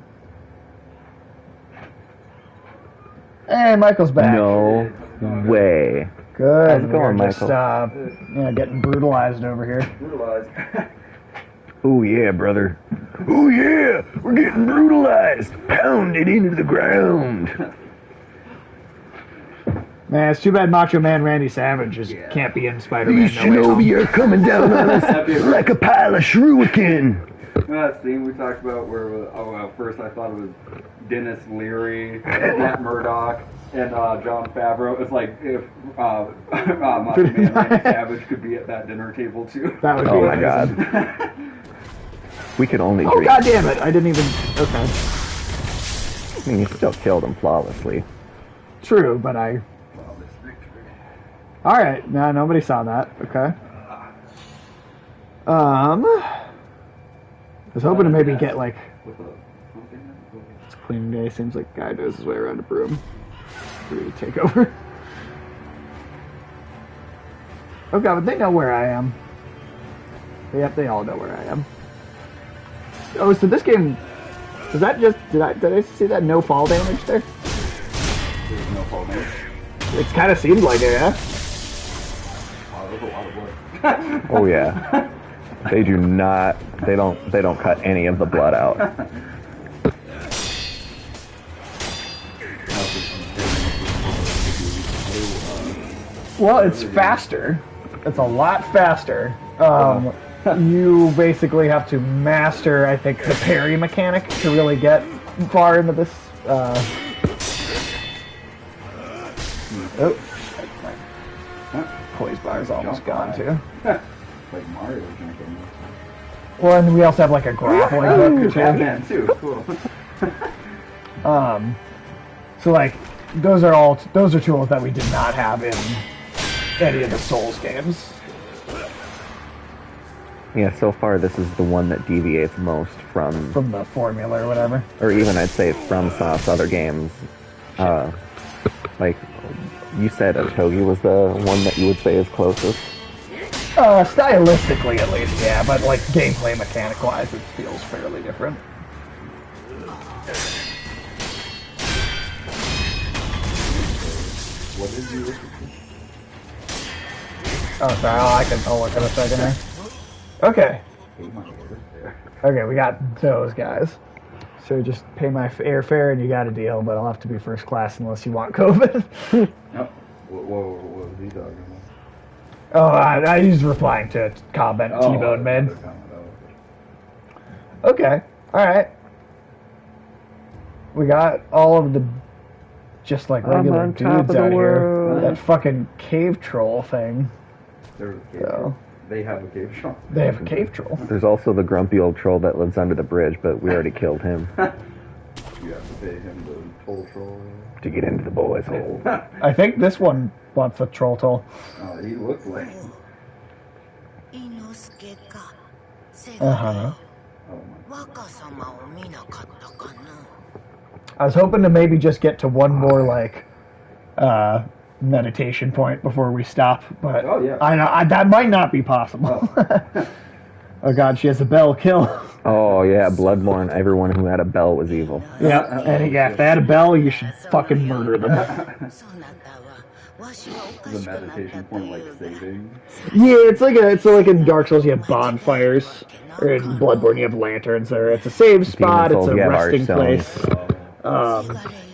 Hey, Michael's back. No way. Good. How's it going, We're just, Michael? getting brutalized over here. Brutalized. Oh yeah, brother. Oh yeah, we're getting brutalized, pounded into the ground. Man, it's too bad Macho Man Randy Savage can't be in Spider-Man These No Way Home. shinobi are coming down on us like a pile of shuriken. That scene we talked about where first I thought it was Dennis Leary, Matt Murdock, and John Favreau. It's like if Macho Man Randy Savage could be at that dinner table too. That would be Oh my amazing. god. We could only Oh dream. god damn it! I didn't even. Okay, I mean, you still killed him flawlessly. true, but I. All right, no, nobody saw that. Okay. I was hoping to maybe get it's cleaning day. Seems like guy knows his way around a broom. Ready to take over. Oh god, but they know where I am. Yep, they all know where I am. Oh, so this game, is that just, did I see that no fall damage there? There's no fall damage. It kind of seemed like it, yeah? Oh, there's a lot of blood. Oh yeah. They do not. They don't cut any of the blood out. Well, it's faster. It's a lot faster. You basically have to master, I think, the parry mechanic to really get far into this. Poise bar's almost gone too. Like Mario jumping. Well, and we also have a grappling hook too. Batman too. Cool. So those are tools that we did not have in any of the Souls games. Yeah, so far this is the one that deviates most from The formula or whatever. or even I'd say from some other games. Like you said, Otogi was the one that you would say is closest. Stylistically at least, yeah, but gameplay mechanic wise it feels fairly different. What did you listen Oh, sorry, I'll look in a second here. Okay. Okay, we got those guys. So just pay my airfare and you got a deal, but I'll have to be first class unless you want COVID. No. What was he talking about? Oh, I was replying to a comment T-Bone made. Okay, alright. We got all of the just regular on top dudes of the out here. world. That fucking cave troll thing. There's a cave So. troll. They have a cave troll. They have a cave troll. There's also the grumpy old troll that lives under the bridge, but we already killed him You have to pay him the toll troll. to get into the boys' hole. I think this one wants the troll toll. He looks like. Uh-huh. Oh my. I was hoping to maybe just get to one more meditation point before we stop, but Oh, yeah. I know that might not be possible. Oh god, she has a bell kill. Oh yeah, Bloodborne. Everyone who had a bell was evil. Yeah, and if they had a bell, you should fucking murder them. The meditation point, saving. Yeah, it's like in Dark Souls you have bonfires, or in Bloodborne you have lanterns. Or it's a save spot, Souls, it's a you have resting Archstones. place.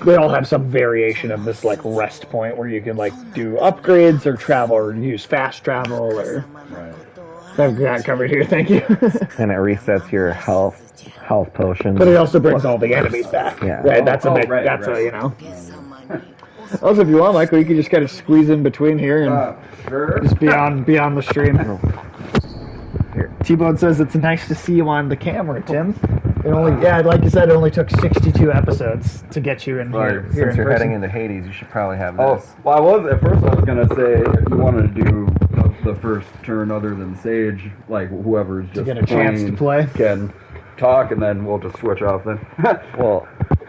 They all have some variation of this like rest point where you can like do upgrades or travel or use fast travel or. Right. I've got it covered here, thank you. And it resets your health potions. But it also brings all the enemies back. Yeah. Right. That's a big. right, that's right. a Also, if you want, Michael, you can just kind of squeeze in between here and Sure. just beyond the stream. Here. T-Bone says it's nice to see you on the camera, Tim. It only, like you said, it only took 62 episodes to get you in here. Since here in you're person. heading into Hades, you should probably have Oh, this. well, at first I was gonna say if you wanted to do the first turn other than Sage, like whoever's just get a chance to play. can talk, and then we'll just switch off then. Well,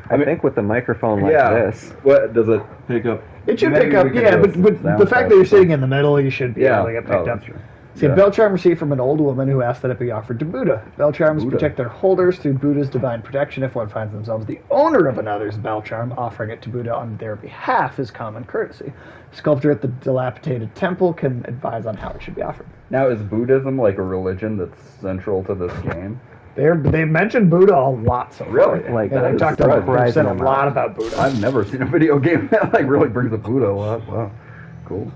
I think with the microphone like this, What does it pick up? It should Maybe pick up, we could yeah, do but sound the fact that you're sitting in the middle, you should be able to get picked up. that's true. See, a bell charm received from an old woman who asked that it be offered to Buddha. Bell charms Buddha. protect their holders through Buddha's divine protection. If one finds themselves the owner of another's bell charm, offering it to Buddha on their behalf is common courtesy. A sculptor at the dilapidated temple can advise on how it should be offered. Now, is Buddhism like a religion that's central to this game? They mentioned Buddha a lot so far. Really? Like, Yeah, that they is talked surprising they've said a amount. lot about Buddha. I've never seen a video game that like really brings up Buddha a lot. Wow, cool.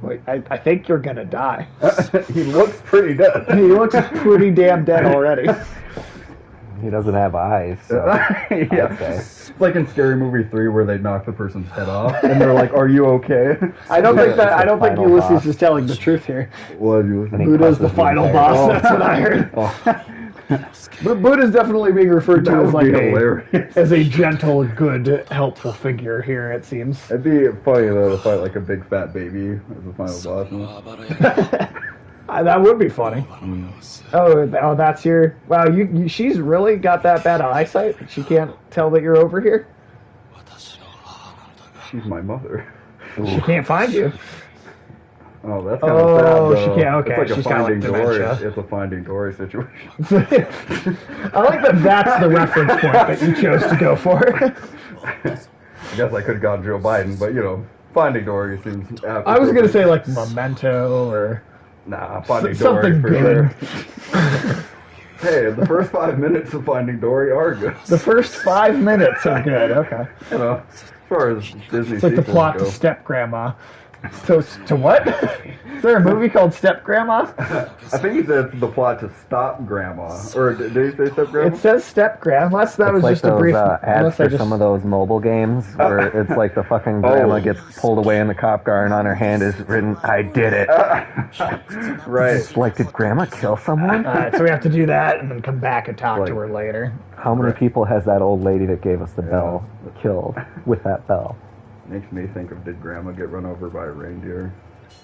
Wait, I think you're gonna die. He looks pretty dead. He looks pretty damn dead already. he doesn't have eyes. So Yeah. I'd say. It's like in Scary Movie 3 where they knock the person's head off and they're like, "Are you okay?" I don't think Final Ulysses boss. is telling the truth here. What you? And he Buddha's the cusses final his boss. hair. That's what I heard. Oh, But Buddha's definitely being referred to that as would like be a hilarious. as a gentle, good, helpful figure here. It seems. It'd be funny though to fight like a big fat baby as the final boss. That would be funny. Oh, that's your. Wow, you. She's really got that bad eyesight. She can't tell that you're over here. She's my mother. She can't find you. Oh, that's kind of sad. Oh, Though. she can't- okay, It's like she's a got, like, Finding Dory. dementia. It's a Finding Dory situation. I like that. That's the reference point that you chose to go for. I guess I could have gone Joe Biden, but Finding Dory seems. I was gonna say like Memento or Finding Dory something for good. sure. Hey, the first 5 minutes of Finding Dory are good. The first 5 minutes are good. Okay. As far as Disney It's like the sequels plot go. to Step Grandma. To what? Is there a movie called Step Grandma? I think he said the plot to Stop Grandma, or did he say Step Grandma? It says Step Grandma. Unless that It's was like just those a brief. ads Unless I for just. some of those mobile games where it's like the fucking grandma gets pulled away in the cop car and on her hand is written, "I did it." Right. It's like, did grandma kill someone? All right, so we have to do that and then come back and talk Like- to her later. How many people has that old lady that gave us the bell killed with that bell? Makes me think of did Grandma get run over by a reindeer?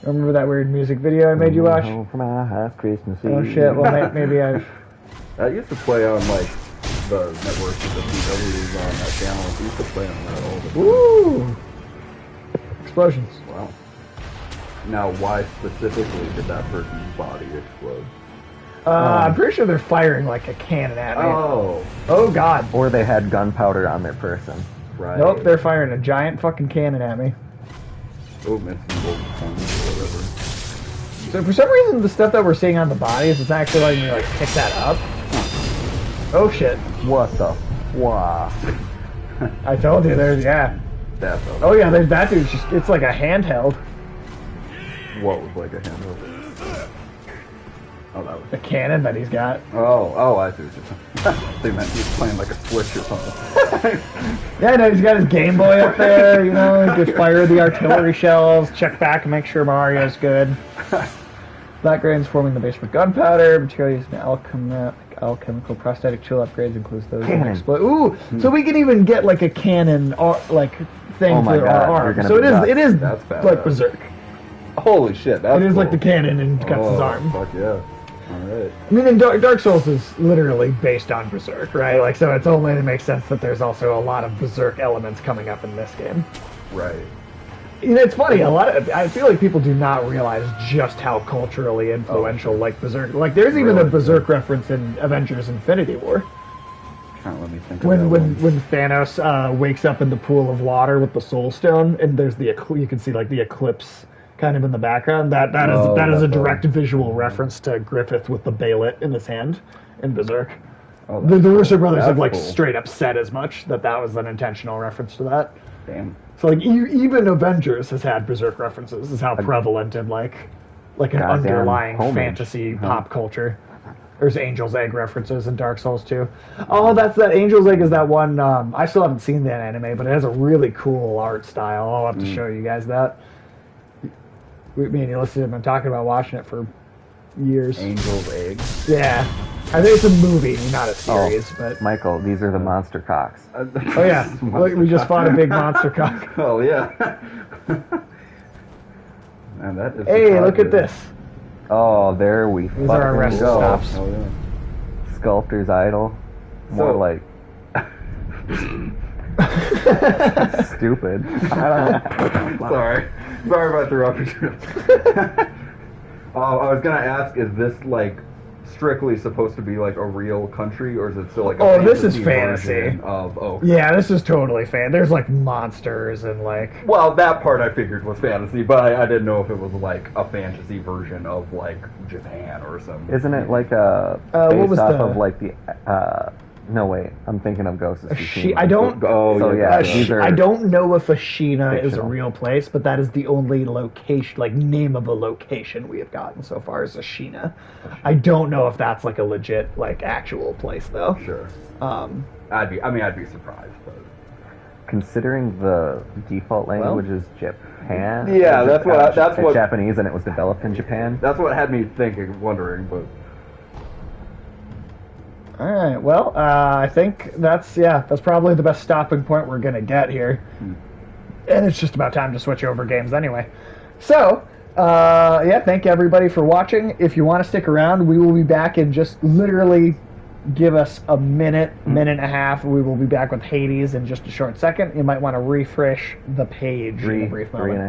Remember that weird music video I made you watch? Oh, for my house, Christmas Eve. Oh shit! Well, maybe I've. That used to play on like the network that the CW on that channel. It used to play on that all the time. Woo! Explosions. Wow. Now, why specifically did that person's body explode? I'm pretty sure they're firing like a cannon at me. Oh, Oh god. Or they had gunpowder on their person. right. Nope, they're firing a giant fucking cannon at me. Oh, missing golden suns or whatever. So for some reason, the stuff that we're seeing on the bodies is actually letting me like pick that up. Oh shit! What the? Wow. I told you, there's That's a, Oh yeah, there's that dude's just—it's like a handheld. what was like a handle? Oh, that was. The cannon that he's got. Oh, I see what you're saying. They meant he was playing like a Switch or something. Yeah, no, he's got his Game Boy up there. You know, he could fire the artillery shells, check back and make sure Mario's good. Black grains forming the base for gunpowder. Material used in alchemical prosthetic chill upgrades includes those that Cannon. explode. Ooh, so we can even get like a cannon, like thing Oh my for God, our you're arm. gonna So be it is That's badass. like Berserk. Holy shit, that's It is like cool. the cannon in Guts' arm. Fuck yeah. Alright. I mean, and Dark Souls is literally based on Berserk, right? Like, so it's only to make sense that there's also a lot of Berserk elements coming up in this game. Right. You know, it's funny. I feel like people do not realize just how culturally influential, like Berserk. Like, there's even a Really? Berserk reference in Avengers: Infinity War Trying to let me think when of that one. when Thanos wakes up in the pool of water with the Soul Stone, and there's you can see like the eclipse kind of in the background. That is Oh, a that's direct visual reference to Griffith with the Bayonet in his hand in Berserk. Oh, The Russo brothers have That's like cool. straight up said as much that was an intentional reference to that. Damn. So like even Avengers has had Berserk references. This is how prevalent in like an Goddamn underlying homage. fantasy pop culture. There's Angel's Egg references in Dark Souls too. Oh, that's that Angel's Egg is that one. I still haven't seen that anime, but it has a really cool art style. I'll have to show you guys that. Me and Ulysses have been talking about watching it for years. Angel's Egg. Yeah, I think it's a movie, not a series. But Michael, these are the monster cocks. oh yeah, look, we just fought a big monster cock. Oh yeah. Man, that is Hey, look at surprising. this. Oh, there we These are our rest fucking go. stops. Oh yeah. Sculptor's idol. More So- like stupid. I don't know. Sorry about interrupting. I was gonna ask, is this like strictly supposed to be like a real country, or is it still like a Oh, this is fantasy fantasy. version of Yeah, this is totally fan. There's like monsters and like. Well, that part I figured was fantasy, but I didn't know if it was like a fantasy version of like Japan or something. Isn't it like a what based was off the- of like the no wait, I'm thinking of Ghost of Tsushima. I don't. Oh So, yeah. yeah, these are I don't know if Ashina is a fictional. real place, but that is the only location, like name of a location we have gotten so far is Ashina. I don't know if that's like a legit, like actual place though. Sure. Um, I'd be surprised, but Considering the default language is Japan. Yeah, that's what it's Japanese, and it was developed in Japan. that's what had me thinking, wondering, but all right. Well, I think that's probably the best stopping point we're gonna get here, and it's just about time to switch over games anyway. So. Thank everybody for watching. If you want to stick around, we will be back in just literally give us a minute and a half. We will be back with Hades in just a short second. You might want to refresh the page in a brief moment.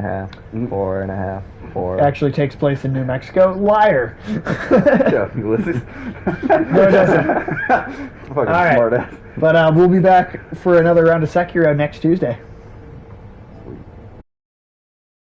3.5, 4.5, 4. Actually takes place in New Mexico. Liar. yeah, Ulysses. No, it doesn't. Fucking All right. smart ass. But we'll be back for another round of Sekiro next Tuesday.